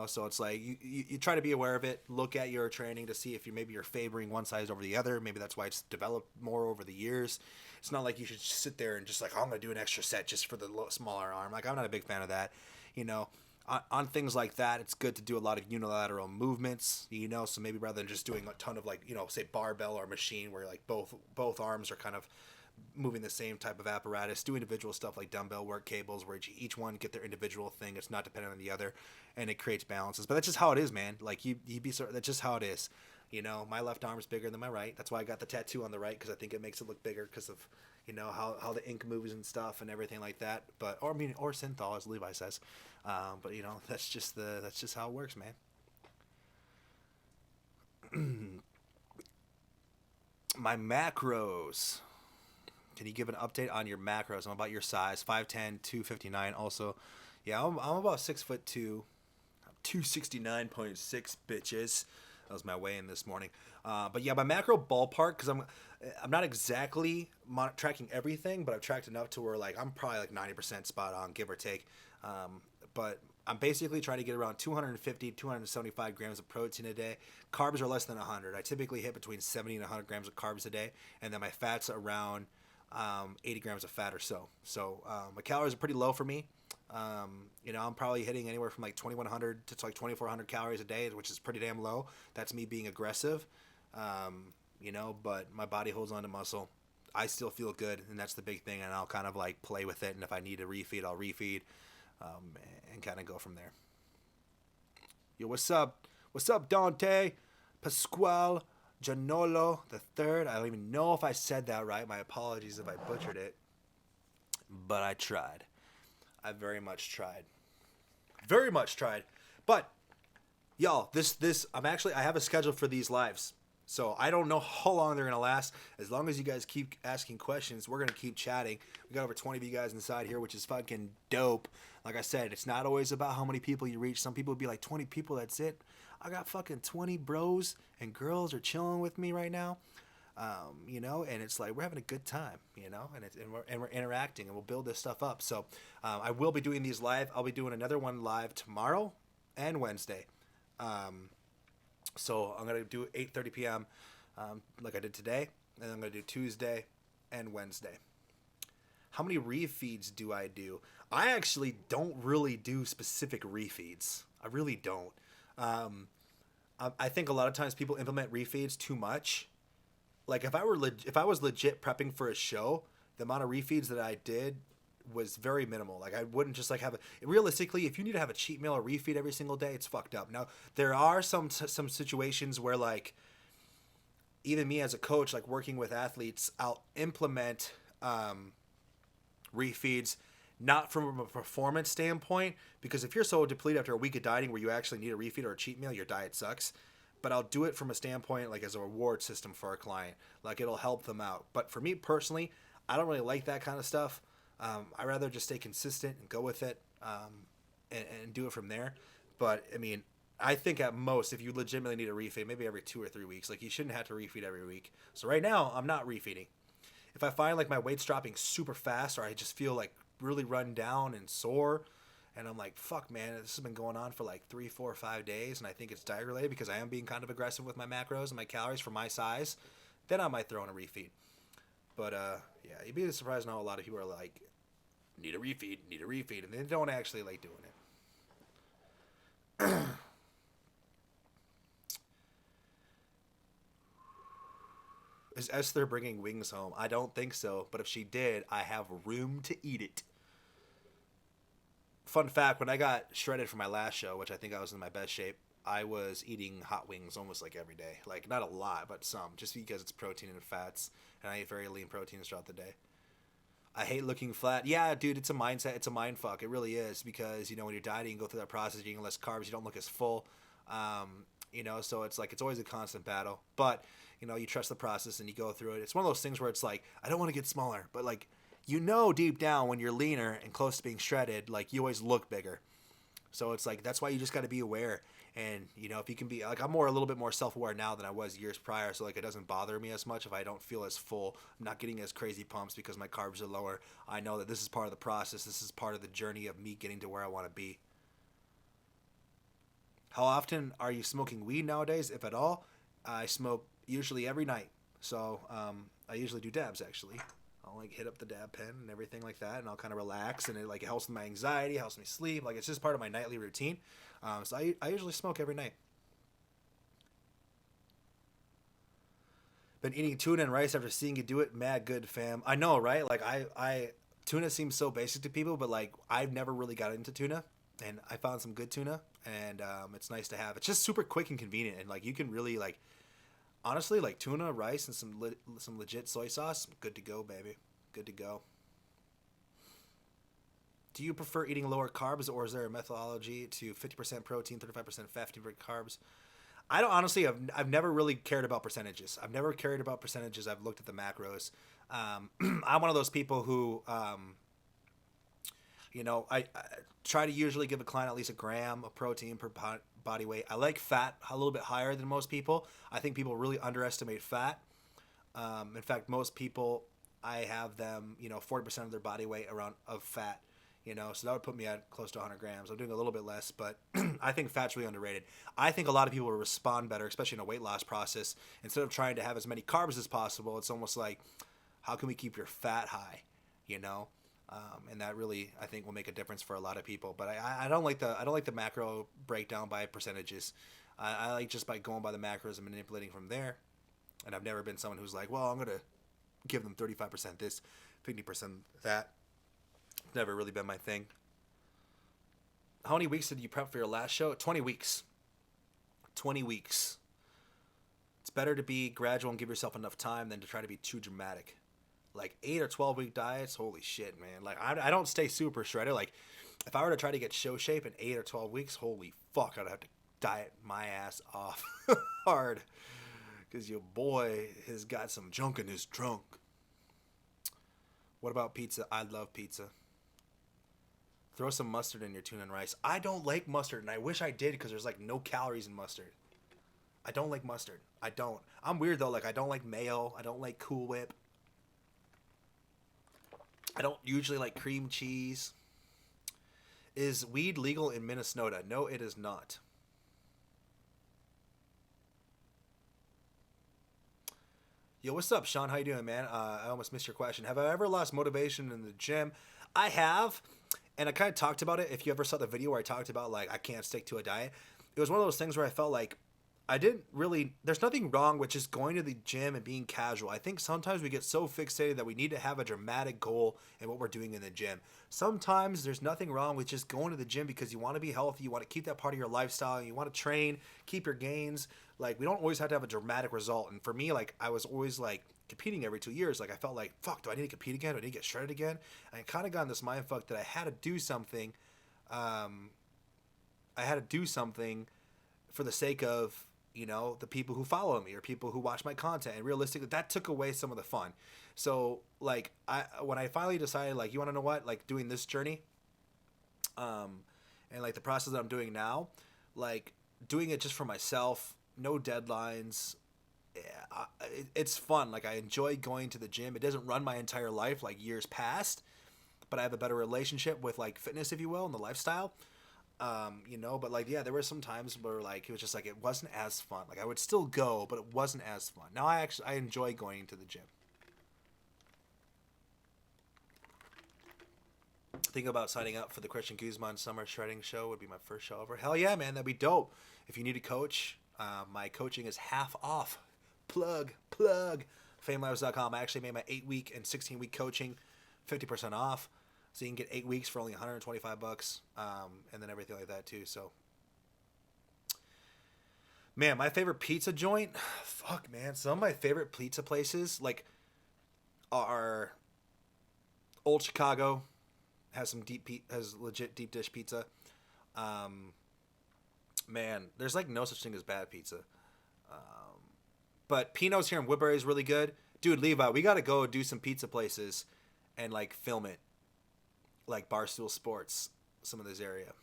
So it's like you try to be aware of it. Look at your training to see if you're favoring one size over the other. Maybe that's why it's developed more over the years. It's not like you should just sit there and just like, oh, I'm going to do an extra set just for the smaller arm. Like, I'm not a big fan of that. On things like that, it's good to do a lot of unilateral movements, so maybe rather than just doing a ton of, like, say barbell or machine where like both arms are kind of moving the same type of apparatus, do individual stuff like dumbbell work, cables, where each one get their individual thing. It's not dependent on the other, and it creates balances. But that's just how it is, man. Like, that's just how it is. My left arm is bigger than my right. That's why I got the tattoo on the right, because I think it makes it look bigger because of how the ink moves and stuff and everything like that. But or synthol, as Levi says. But that's just how it works, man. My macros. Can you give an update on your macros? I'm about your size, 5'10", 259. Also, yeah, I'm about 6'2", 269.6 bitches. That was my weigh-in this morning. But yeah, my macro ballpark, because I'm not exactly tracking everything, but I've tracked enough to where, like, I'm probably like 90% spot on, give or take. But I'm basically trying to get around 250, 275 grams of protein a day. Carbs are less than 100. I typically hit between 70 and 100 grams of carbs a day, and then my fat's around 80 grams of fat or so. So my calories are pretty low for me. I'm probably hitting anywhere from like 2,100 to like 2,400 calories a day, which is pretty damn low. That's me being aggressive, but my body holds on to muscle. I still feel good, and that's the big thing, and I'll kind of like play with it, and if I need to refeed, I'll refeed, and kind of go from there. Yo, what's up? What's up, Dante? Pasquale Gianolo the third. I don't even know if I said that right. My apologies if I butchered it. But I tried. I very much tried. Very much tried. But y'all, I have a schedule for these lives. So I don't know how long they're gonna last. As long as you guys keep asking questions, we're gonna keep chatting. We got over 20 of you guys inside here, which is fucking dope. Like I said, it's not always about how many people you reach. Some people would be like 20 people, that's it. I got fucking 20 bros and girls are chilling with me right now, and it's like we're having a good time, and we're interacting, and we'll build this stuff up. So I will be doing these live. I'll be doing another one live tomorrow and Wednesday. So I'm gonna do 8:30 p.m. Like I did today, and I'm gonna do Tuesday and Wednesday. How many refeeds do I do? I actually don't really do specific refeeds. I really don't. I think a lot of times people implement refeeds too much. Like if I was legit prepping for a show, the amount of refeeds that I did was very minimal. Like I wouldn't just like realistically, if you need to have a cheat meal or refeed every single day, it's fucked up. Now there are some situations where, like, even me as a coach, like working with athletes, I'll implement refeeds. Not from a performance standpoint, because if you're so depleted after a week of dieting where you actually need a refeed or a cheat meal, your diet sucks. But I'll do it from a standpoint like as a reward system for a client. Like it'll help them out. But for me personally, I don't really like that kind of stuff. I rather just stay consistent and go with it, and do it from there. But I mean, I think at most, if you legitimately need a refeed, maybe every 2 or 3 weeks. Like you shouldn't have to refeed every week. So right now, I'm not refeeding. If I find like my weight's dropping super fast, or I just feel like really run down and sore, and I'm like, fuck, man, this has been going on for like 3, 4, 5 days, and I think it's diet related because I am being kind of aggressive with my macros and my calories for my size, then I might throw in a refeed. But yeah, you'd be surprised how a lot of people are like, need a refeed, and they don't actually like doing it. Is Esther bringing wings home? I don't think so, but if she did, I have room to eat it. Fun fact, when I got shredded for my last show, which I think I was in my best shape, I was eating hot wings almost like every day. Like not a lot, but some, just because it's protein and fats, and I eat very lean proteins throughout the day. I hate looking flat. Yeah, dude, it's a mindset. It's a mind fuck. It really is, because when you're dieting, you go through that process, you're eating less carbs, you don't look as full. So it's like it's always a constant battle. But you trust the process and you go through it. It's one of those things where it's like I don't want to get smaller, but like deep down when you're leaner and close to being shredded, like you always look bigger. So it's like that's why you just got to be aware. And if you can be like, I'm a little bit more self-aware now than I was years prior. So like it doesn't bother me as much if I don't feel as full. I'm not getting as crazy pumps because my carbs are lower. I know that this is part of the process. This is part of the journey of me getting to where I want to be. How often are you smoking weed nowadays, if at all? I smoke usually every night. So I usually do dabs actually. I'll like hit up the dab pen and everything like that, and I'll kind of relax, and it helps with my anxiety, helps me sleep. Like it's just part of my nightly routine. So I usually smoke every night. Been eating tuna and rice after seeing you do it. Mad good, fam. I know, right? Like I tuna seems so basic to people, but like I've never really got into tuna, and I found some good tuna, and it's nice to have. It's just super quick and convenient, and like you can really like. Honestly, like tuna, rice, and some legit soy sauce, good to go, baby. Good to go. Do you prefer eating lower carbs, or is there a methodology to 50% protein, 35% fat, 50% carbs? I don't honestly. I've never really cared about percentages. I've never cared about percentages. I've looked at the macros. I'm one of those people who, I try to usually give a client at least a gram of protein per body weight. I like fat a little bit higher than most people. I think people really underestimate fat. In fact, most people, I have them, 40% of their body weight of fat, so that would put me at close to 100 grams. I'm doing a little bit less, but I think fat's really underrated. I think a lot of people will respond better, especially in a weight loss process. Instead of trying to have as many carbs as possible, it's almost like, how can we keep your fat high, and that really, I think, will make a difference for a lot of people. But I don't like the macro breakdown by percentages. I like just by going by the macros and manipulating from there. And I've never been someone who's like, well, I'm gonna give them 35% this, 50% that. Never really been my thing. How many weeks did you prep for your last show? 20 weeks. 20 weeks. It's better to be gradual and give yourself enough time than to try to be too dramatic. Like 8 or 12 week diets, holy shit, man. Like I don't stay super shredded. Like if I were to try to get show shape in 8 or 12 weeks, holy fuck, I'd have to diet my ass off hard, because your boy has got some junk in his trunk. What about pizza? I love pizza. Throw some mustard in your tuna and rice. I don't like mustard, and I wish I did, because there's like no calories in mustard. I don't like mustard. I don't. I'm weird though. Like I don't like mayo. I don't like Cool Whip. I don't usually like cream cheese. Is weed legal in Minnesota? No, it is not. Yo, what's up, Sean? How you doing, man? I almost missed your question. Have I ever lost motivation in the gym? I have, and I kind of talked about it. If you ever saw the video where I talked about, like, I can't stick to a diet, it was one of those things where I felt like I didn't really, there's nothing wrong with just going to the gym and being casual. I think sometimes we get so fixated that we need to have a dramatic goal in what we're doing in the gym. Sometimes there's nothing wrong with just going to the gym because you want to be healthy, you want to keep that part of your lifestyle, you want to train, keep your gains. Like, we don't always have to have a dramatic result. And for me, like, I was always like competing every 2 years. Like, I felt like, fuck, do I need to compete again? Do I need to get shredded again? And I kind of got in this mind fuck that I had to do something. I had to do something for the sake of, the people who follow me or people who watch my content. And realistically, that took away some of the fun. So, like, when I finally decided, like, you want to know what? Like, doing this journey, and, like, the process that I'm doing now, like, doing it just for myself, no deadlines. Yeah, it's fun. Like, I enjoy going to the gym. It doesn't run my entire life like years past, but I have a better relationship with, like, fitness, if you will, and the lifestyle. But like, yeah, there were some times where, like, it was just like, it wasn't as fun. Like, I would still go, but it wasn't as fun. Now I enjoy going to the gym. Thinking about signing up for the Christian Guzman Summer Shredding Show. Would be my first show ever. Hell yeah, man, that'd be dope. If you need a coach, my coaching is half off. Plug. FameLabs.com. I actually made my 8-week and 16-week coaching 50% off. So you can get 8 weeks for only $125, and then everything like that too. So Man, my favorite pizza joint. Fuck, man. Some of my favorite pizza places like are Old Chicago. Has some has legit deep dish pizza. Man, there's like no such thing as bad pizza. But Pino's here in Woodbury is really good. Dude, Levi, we gotta go do some pizza places and like film it. Like Barstool Sports, some of this area.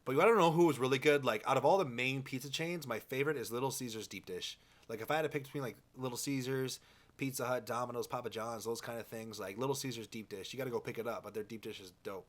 But I don't know who was really good. Like out of all the main pizza chains, my favorite is Little Caesars deep dish. Like if I had to pick between like Little Caesars, Pizza Hut, Domino's, Papa John's, those kind of things, like Little Caesars deep dish, you got to go pick it up. But their deep dish is dope.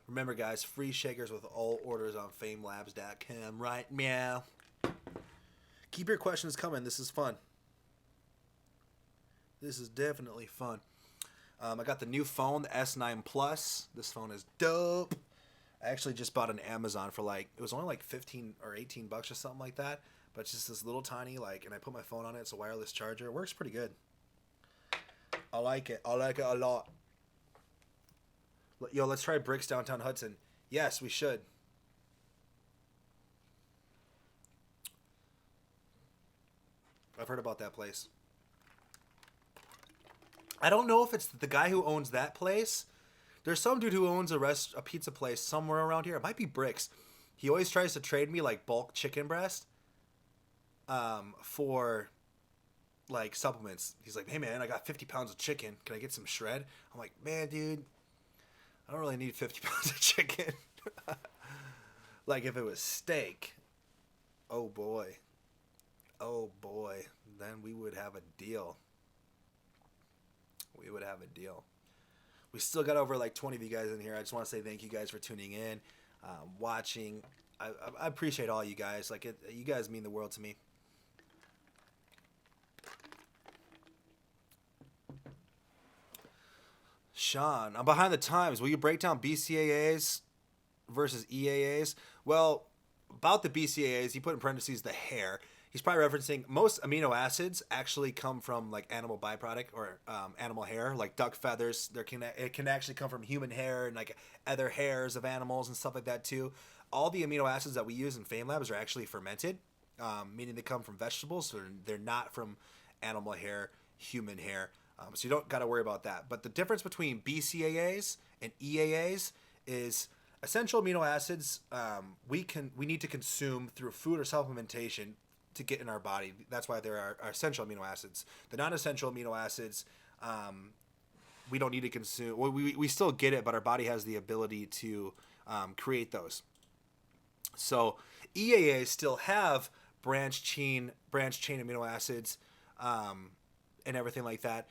Remember, guys, free shakers with all orders on famelabs.com right meow. Keep your questions coming. This is fun. This is definitely fun. I got the new phone, the S9 Plus. This phone is dope. I actually just bought it on Amazon for like, it was only like 15 or 18 bucks or something like that. But it's just this little tiny, like, and I put my phone on it. It's a wireless charger. It works pretty good. I like it. I like it a lot. Yo, let's try Bricks downtown Hudson. Yes, we should. I've heard about that place. I don't know if it's the guy who owns that place. There's some dude who owns a pizza place somewhere around here. It might be Bricks. He always tries to trade me like bulk chicken breast for like supplements. He's like, hey man, I got 50 pounds of chicken. Can I get some shred? I'm like, man, dude, I don't really need 50 pounds of chicken. Like if it was steak, oh boy, then we would have a deal. We would have a deal. We still got over like 20 of you guys in here. I just want to say thank you guys for tuning in, watching. I appreciate all you guys. Like you guys mean the world to me. Sean, I'm behind the times. Will you break down BCAAs versus EAAs? Well, about the BCAAs, he put in parentheses the hair. He's probably referencing most amino acids actually come from like animal byproduct or animal hair, like duck feathers. It can actually come from human hair and like other hairs of animals and stuff like that too. All the amino acids that we use in Fame Labs are actually fermented, meaning they come from vegetables, so they're not from animal hair, human hair. So you don't got to worry about that. But the difference between BCAAs and EAAs is essential amino acids we need to consume through food or supplementation to get in our body. That's why there are essential amino acids. The non-essential amino acids we don't need to consume. Well, we still get it, but our body has the ability to create those. So EAAs still have branched chain amino acids and everything like that.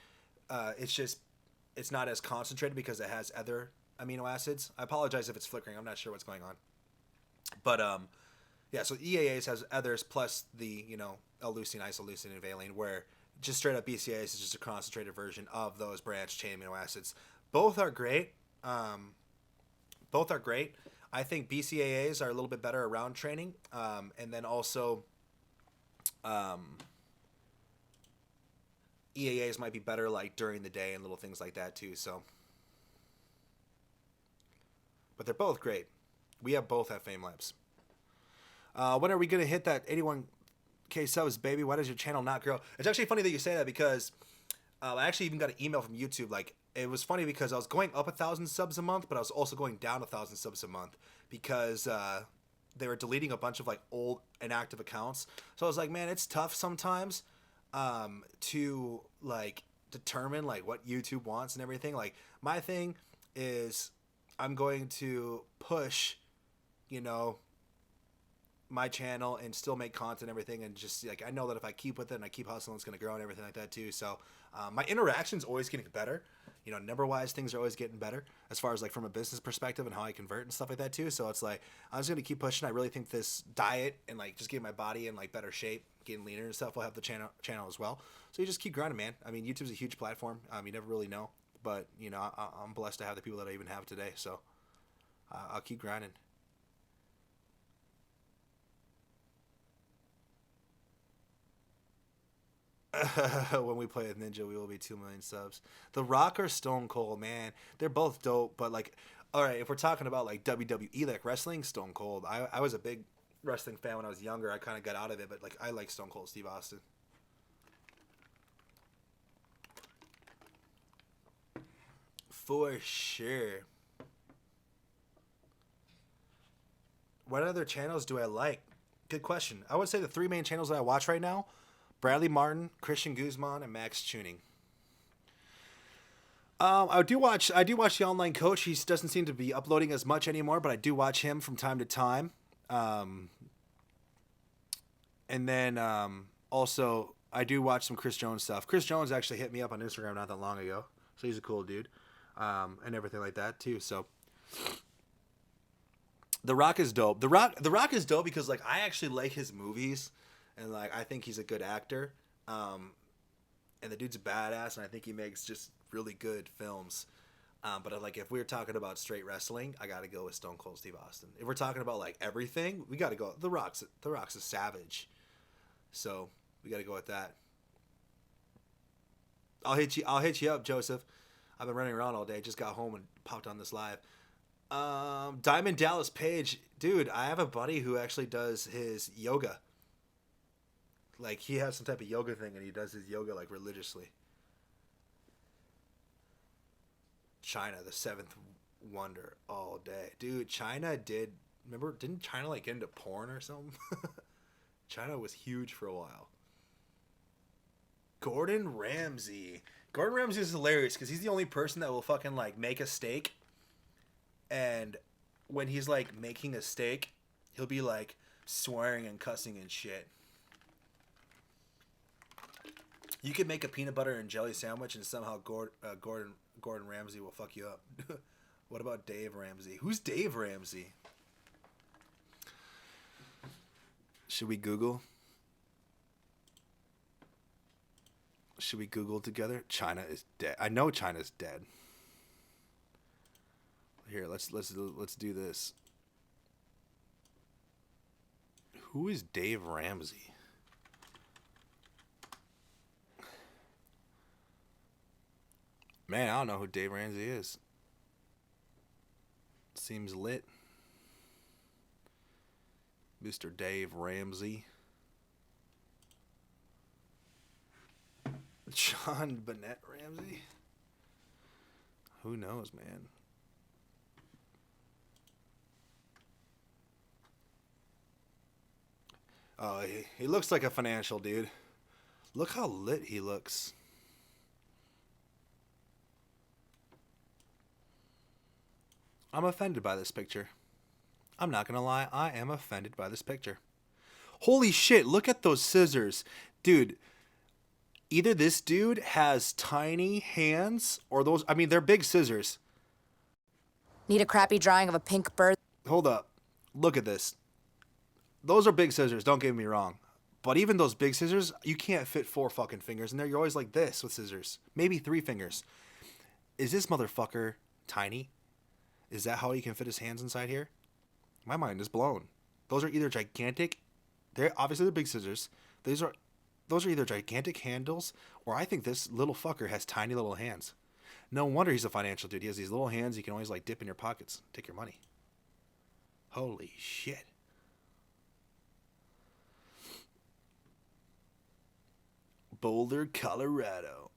It's not as concentrated because it has other amino acids. I apologize if it's flickering. I'm not sure what's going on. But yeah, so EAAs has others plus the, L-leucine, isoleucine, and valine, where just straight up BCAAs is just a concentrated version of those branched chain amino acids. Both are great. I think BCAAs are a little bit better around training. And then also EAAs might be better like during the day and little things like that too. So, but they're both great. We have both at Fame Labs. When are we gonna hit that 81K subs, baby? Why does your channel not grow? It's actually funny that you say that because I actually even got an email from YouTube. Like it was funny because I was going up 1,000 subs a month, but I was also going down 1,000 subs a month because they were deleting a bunch of like old inactive accounts. So I was like, man, it's tough sometimes to like determine like what YouTube wants and everything. Like my thing is I'm going to push, my channel and still make content and everything, and just like I know that if I keep with it and I keep hustling, it's going to grow and everything like that too. So my interaction's always getting better. Number wise, things are always getting better as far as like from a business perspective and how I convert and stuff like that too. So it's like I'm just going to keep pushing. I really think this diet and like just getting my body in like better shape, getting leaner and stuff will help the channel as well. So you just keep grinding, man. I mean, YouTube's a huge platform. You never really know, but I'm blessed to have the people that I even have today. So I'll keep grinding. When we play with Ninja, we will be 2 million subs. The Rock or Stone Cold, man, they're both dope. But like, all right, if we're talking about like WWE, like wrestling, Stone Cold. I was a big wrestling fan when I was younger. I kind of got out of it, but like I like Stone Cold Steve Austin. For sure. What other channels do I like? Good question. I would say the 3 main channels that I watch right now: Bradley Martin, Christian Guzman, and Max Tuning. I do watch the Online Coach. He doesn't seem to be uploading as much anymore, but I do watch him from time to time. And then also I do watch some Chris Jones stuff. Chris Jones actually hit me up on Instagram not that long ago, so he's a cool dude, and everything like that too. So The Rock is dope. The Rock is dope because like I actually like his movies, and like I think he's a good actor. And the dude's a badass, and I think he makes just really good films. But like if we're talking about straight wrestling, I gotta go with Stone Cold Steve Austin. If we're talking about like everything, we gotta go. The Rock's a savage, so we gotta go with that. I'll hit you up, Joseph. I've been running around all day. Just got home and popped on this live. Diamond Dallas Page, dude. I have a buddy who actually does his yoga. Like he has some type of yoga thing, and he does his yoga like religiously. China, the 7th wonder all day. Dude, China didn't China like get into porn or something? China was huge for a while. Gordon Ramsay. Gordon Ramsay is hilarious because he's the only person that will fucking like make a steak, and when he's like making a steak, he'll be like swearing and cussing and shit. You could make a peanut butter and jelly sandwich, and somehow Gordon Ramsay will fuck you up. What about Dave Ramsey? Who's Dave Ramsey? Should we Google? Should we Google together? China is dead. I know China's dead. Here, let's do this. Who is Dave Ramsey? Man, I don't know who Dave Ramsey is. Seems lit. Mr. Dave Ramsey. John Bennett Ramsey? Who knows, man? Oh, he looks like a financial dude. Look how lit he looks. I'm offended by this picture. I'm not gonna lie, I am offended by this picture. Holy shit, look at those scissors. Dude, either this dude has tiny hands, or those, I mean, they're big scissors. Need a crappy drawing of a pink bird? Hold up. Look at this. Those are big scissors, don't get me wrong. But even those big scissors, you can't fit 4 fucking fingers in there. You're always like this with scissors. Maybe 3 fingers. Is this motherfucker tiny? Is that how he can fit his hands inside here? My mind is blown. Those are either gigantic. They're big scissors. Those are either gigantic handles, or I think this little fucker has tiny little hands. No wonder he's a financial dude. He has these little hands. You can always like dip in your pockets, take your money. Holy shit. Boulder, Colorado.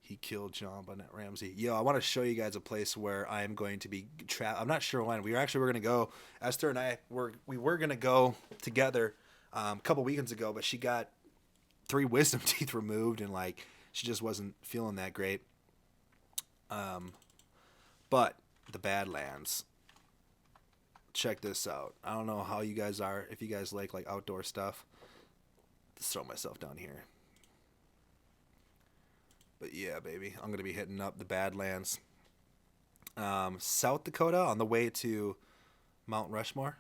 He killed John Bennett Ramsey. Yo, I want to show you guys a place where I am going to be I'm not sure when. We're going to go. Esther and I we were going to go together a couple weekends ago, but she got 3 wisdom teeth removed, and like she just wasn't feeling that great. But the Badlands. Check this out. I don't know how you guys are, if you guys like outdoor stuff. Just throw myself down here. But yeah, baby, I'm going to be hitting up the Badlands. South Dakota on the way to Mount Rushmore.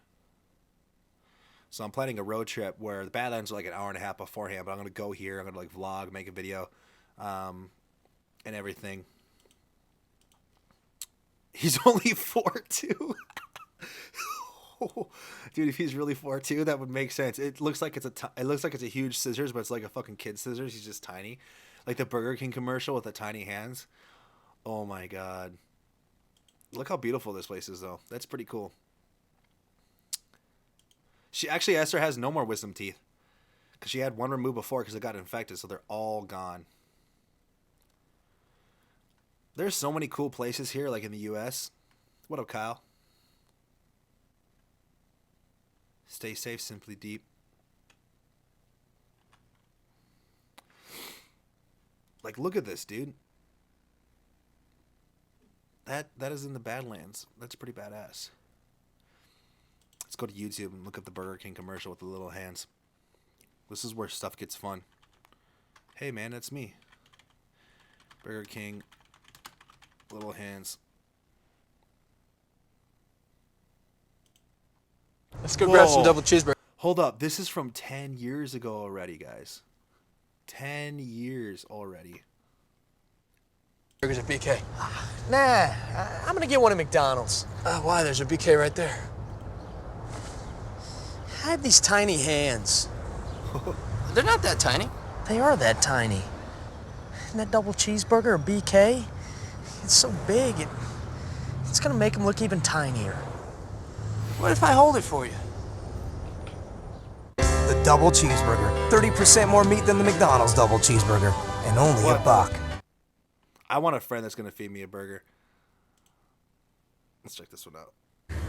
So I'm planning a road trip where the Badlands are like an hour and a half beforehand, but I'm going to go here. I'm going to like vlog, make a video, and everything. He's only 4'2". Dude, if he's really 4'2", that would make sense. It looks like it's a huge scissors, but it's like a fucking kid scissors. He's just tiny, like the Burger King commercial with the tiny hands. Oh my god! Look how beautiful this place is, though. That's pretty cool. Esther has no more wisdom teeth because she had one removed before because it got infected, so they're all gone. There's so many cool places here, like in the U.S. What up, Kyle? Stay safe, Simply Deep. Like, look at this, dude. That is in the Badlands. That's pretty badass. Let's go to YouTube and look up the Burger King commercial with the little hands. This is where stuff gets fun. Hey, man, that's me. Burger King, little hands. Let's go grab some double cheeseburger. Hold up. This is from 10 years ago already, guys. 10 years already. Burgers at BK. Nah, I'm gonna get one at McDonald's. Why? There's a BK right there. I have these tiny hands. They're not that tiny. They are that tiny. And that double cheeseburger, a BK, it's so big, it's gonna make them look even tinier. What if I hold it for you? The double cheeseburger. 30% more meat than the McDonald's double cheeseburger. And only $1. I want a friend that's going to feed me a burger. Let's check this one out.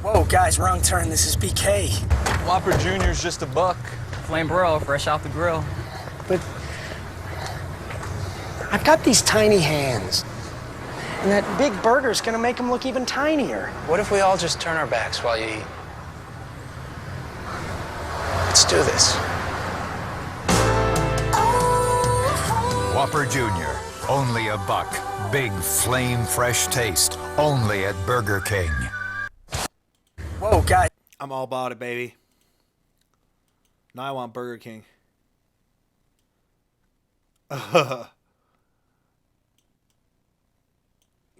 Whoa, guys, wrong turn. This is BK. Whopper Jr.'s just $1. Flame broil, fresh off the grill. But I've got these tiny hands. And that big burger's gonna make them look even tinier. What if we all just turn our backs while you eat? Let's do this. Whopper Jr., only $1. Big flame fresh taste, only at Burger King. Whoa, guys. I'm all about it, baby. Now I want Burger King.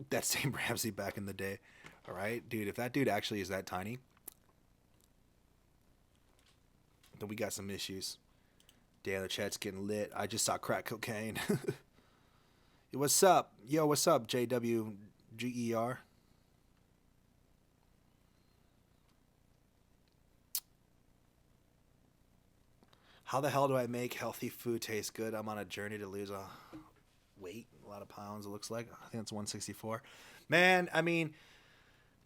That same Ramsey back in the day. All right, dude, if that dude actually is that tiny, then we got some issues. Damn, the chat's getting lit. I just saw crack cocaine. What's up? Yo, what's up, JWGER? How the hell do I make healthy food taste good? I'm on a journey to lose a lot of pounds, it looks like. I think it's 164. Man, I mean,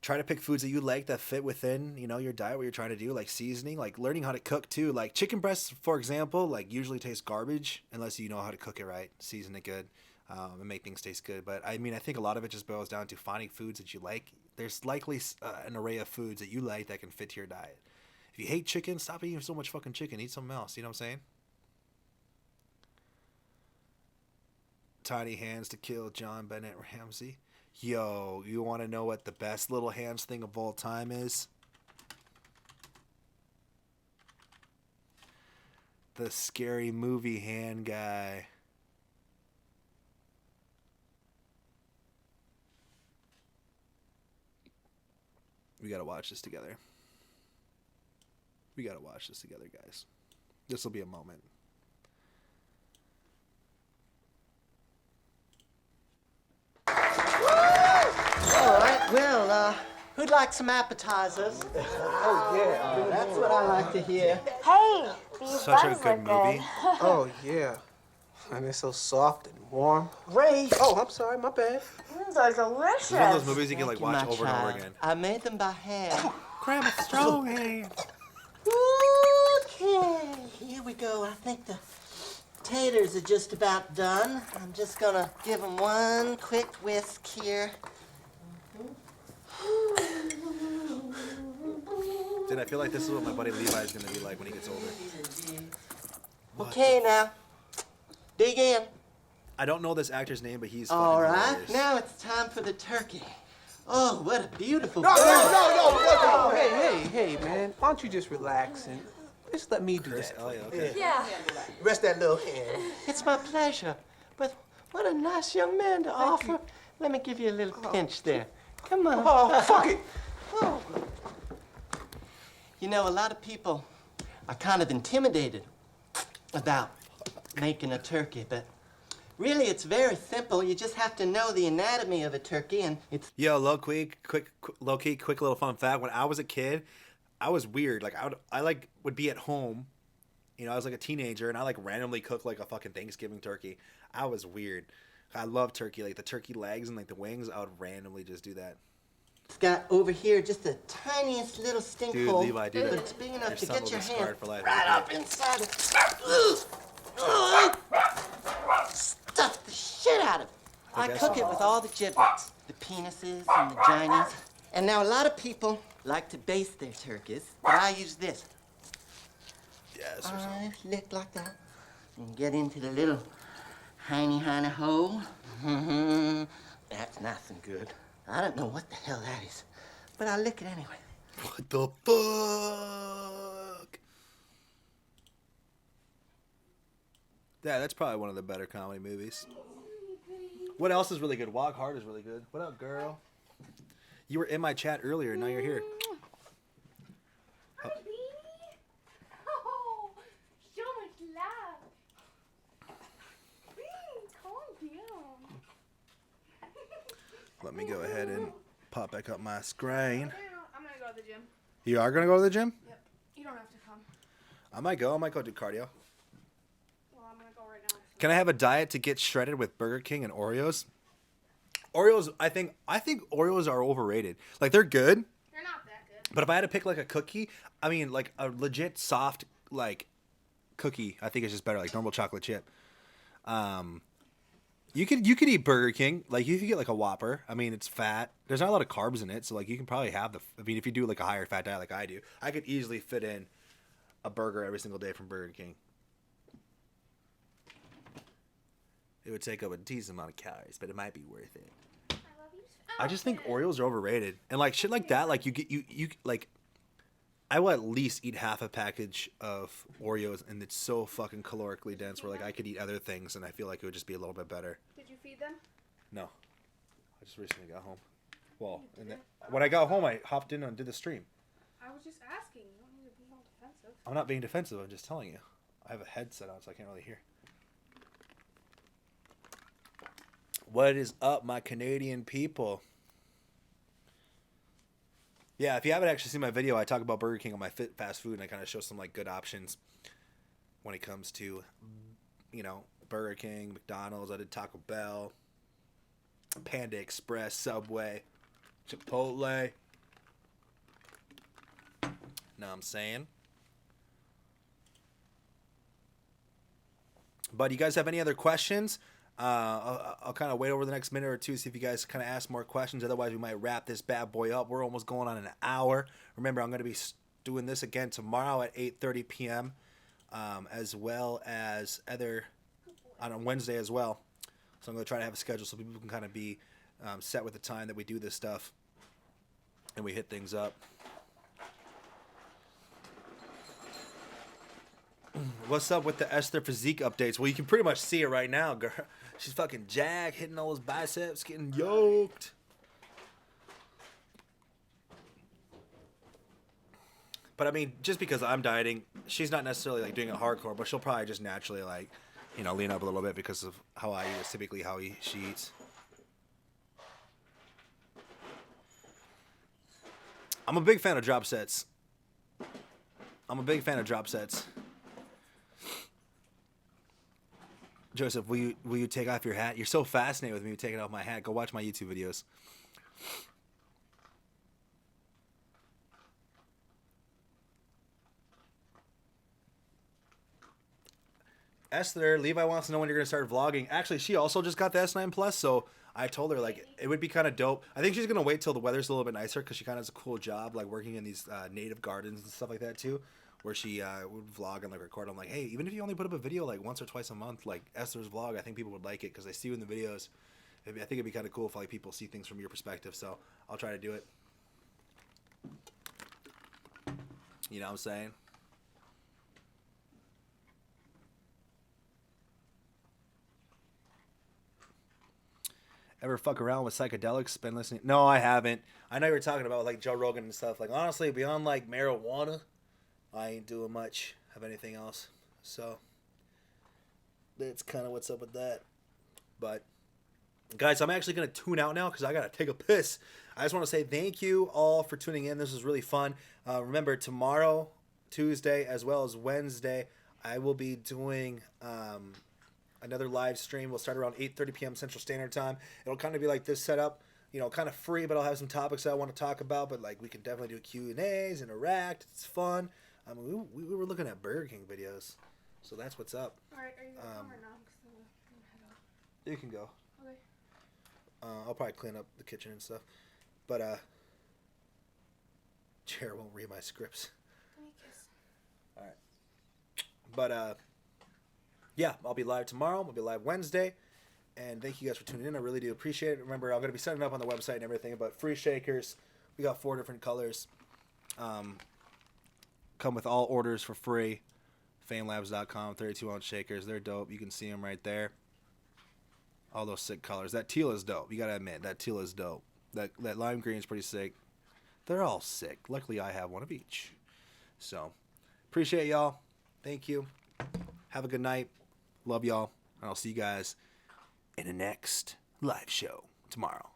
try to pick foods that you like that fit within, your diet, what you're trying to do, like seasoning, like learning how to cook too. Like chicken breasts, for example, like usually taste garbage unless you know how to cook it right, season it good, and make things taste good. But I mean, I think a lot of it just boils down to finding foods that you like. There's likely an array of foods that you like that can fit to your diet. If you hate chicken, stop eating so much fucking chicken. Eat something else. You know what I'm saying? Tiny hands to kill John Bennett Ramsey. Yo, you want to know what the best little hands thing of all time is? The Scary Movie hand guy. We gotta watch this together. We gotta watch this together, guys. This will be a moment. All right, well, who'd like some appetizers? Oh, yeah, that's what I like to hear. Hey, these Such a buns good look movie. Oh, yeah. And it's so soft and warm. Ray. Oh, I'm sorry, my bad. These are delicious. It's one of those movies you can like Thank you, watch my over and over child. again. I made them by hand. Grab a strong hand. Okay, here we go. I think the taters are just about done. I'm just gonna give them one quick whisk here. Dude, I feel like this is what my buddy Levi is gonna be like when he gets older. Okay, now, dig in. I don't know this actor's name, but he's All fucking right, hilarious. now it's time for the turkey. Oh, what a beautiful No, bird. no, hey, man. Why don't you just relax and just let me do that? Oh, yeah, okay. Yeah. Rest that little hand. It's my pleasure. But what a nice young man to offer. Let me give you a little pinch there. Come on. Oh, fuck it. Oh. You know, a lot of people are kind of intimidated about making a turkey, but really it's very simple. You just have to know the anatomy of a turkey, and it's... Yo, low-key, quick little fun fact. When I was a kid, I was weird. Like, I would be at home. You know, I was like a teenager, and I like randomly cook like a fucking Thanksgiving turkey. I was weird. I love turkey, like the turkey legs and like the wings. I would randomly just do that. It's got over here just the tiniest little stink Dude, hole, Levi, do but that. it's big enough to son get will your be hand scarred for life. right up inside. Stuff the shit out of it. I cook it with all the giblets, the penises and the vaginas. And now a lot of people like to baste their turkeys, but I use this. Yes. I lick like that and get into the little hiney hole. That's nice and good. I don't know what the hell that is, but I lick it anyway. What the fuck? Yeah, that's probably one of the better comedy movies. What else is really good? Walk Hard is really good. What up, girl? You were in my chat earlier, now you're here. Hi, baby. Oh, so much love. Calm down. Let me go ahead and pop back up my screen. I'm gonna go to the gym. You are going to go to the gym? Yep. You don't have to come. I might go do cardio. Well, I'm gonna go right now. Can I have a diet to get shredded with Burger King and Oreos? Oreos, I think Oreos are overrated. Like, they're good. They're not that good. But if I had to pick like a cookie, I mean like a legit soft like cookie, I think it's just better, like normal chocolate chip. You could eat Burger King, like you could get like a Whopper. I mean, it's fat. There's not a lot of carbs in it, so like you can probably have I mean, if you do like a higher fat diet like I do, I could easily fit in a burger every single day from Burger King. It would take up a decent amount of calories, but it might be worth it. I just think Oreos are overrated, and like shit like that. Like you like, I will at least eat half a package of Oreos, and it's so fucking calorically dense. Where like I could eat other things, and I feel like it would just be a little bit better. Did you feed them? No, I just recently got home. Well, and then, when I got home, I hopped in and did the stream. I was just asking. You don't need to be all defensive. I'm not being defensive. I'm just telling you. I have a headset on, so I can't really hear. What is up, my Canadian people? Yeah, if you haven't actually seen my video, I talk about Burger King on my fast food, and I kind of show some like good options when it comes to, you know, Burger King, McDonald's. I did Taco Bell, Panda Express, Subway, Chipotle. Know what I'm saying? But you guys have any other questions? I'll kind of wait over the next minute or two, see if you guys kind of ask more questions. Otherwise, we might wrap this bad boy up. We're almost going on an hour. Remember, I'm going to be doing this again tomorrow at 8:30 p.m. As well as on Wednesday as well. So I'm going to try to have a schedule so people can kind of be set with the time that we do this stuff and we hit things up. What's up with the Esther physique updates? Well, you can pretty much see it right now, girl. She's fucking jacked, hitting all those biceps, getting yoked. But I mean, just because I'm dieting, she's not necessarily like doing it hardcore, but she'll probably just naturally like, you know, lean up a little bit because of how I eat. It's typically how she eats. I'm a big fan of drop sets. Joseph, will you take off your hat? You're so fascinated with me taking off my hat. Go watch my YouTube videos. Esther, Levi wants to know when you're going to start vlogging. Actually, she also just got the S9 Plus, so I told her, like, it would be kind of dope. I think she's going to wait till the weather's a little bit nicer because she kind of has a cool job, like, working in these native gardens and stuff like that, too, where she would vlog and, like, record. I'm like, hey, even if you only put up a video, like, once or twice a month, like, Esther's vlog, I think people would like it because they see you in the videos. I think it'd be kind of cool if, like, people see things from your perspective, so I'll try to do it. You know what I'm saying? Ever fuck around with psychedelics? Been listening? No, I haven't. I know you were talking about like Joe Rogan and stuff. Like honestly, beyond like marijuana, I ain't doing much of anything else. So that's kind of what's up with that. But guys, I'm actually gonna tune out now because I gotta take a piss. I just want to say thank you all for tuning in. This was really fun. Remember tomorrow, Tuesday, as well as Wednesday, I will be doing another live stream. We'll start around 8:30 p.m. Central Standard Time. It'll kind of be like this setup, you know, kind of free, but I'll have some topics that I want to talk about. But like, we can definitely do Q&As, interact. It's fun. I mean, we were looking at Burger King videos, so that's what's up. All right, are you going or not? 'Cause I'm gonna head out. You can go. Okay. I'll probably clean up the kitchen and stuff. But Chair won't read my scripts. Give me a kiss. All right. But yeah, I'll be live tomorrow. I'll be live Wednesday. And thank you guys for tuning in. I really do appreciate it. Remember, I'm going to be setting up on the website and everything. But free shakers. We got 4 different colors. Come with all orders for free. FameLabs.com, 32-ounce shakers. They're dope. You can see them right there. All those sick colors. That teal is dope. You got to admit, that teal is dope. That lime green is pretty sick. They're all sick. Luckily, I have one of each. So, appreciate y'all. Thank you. Have a good night. Love y'all. And I'll see you guys in the next live show tomorrow.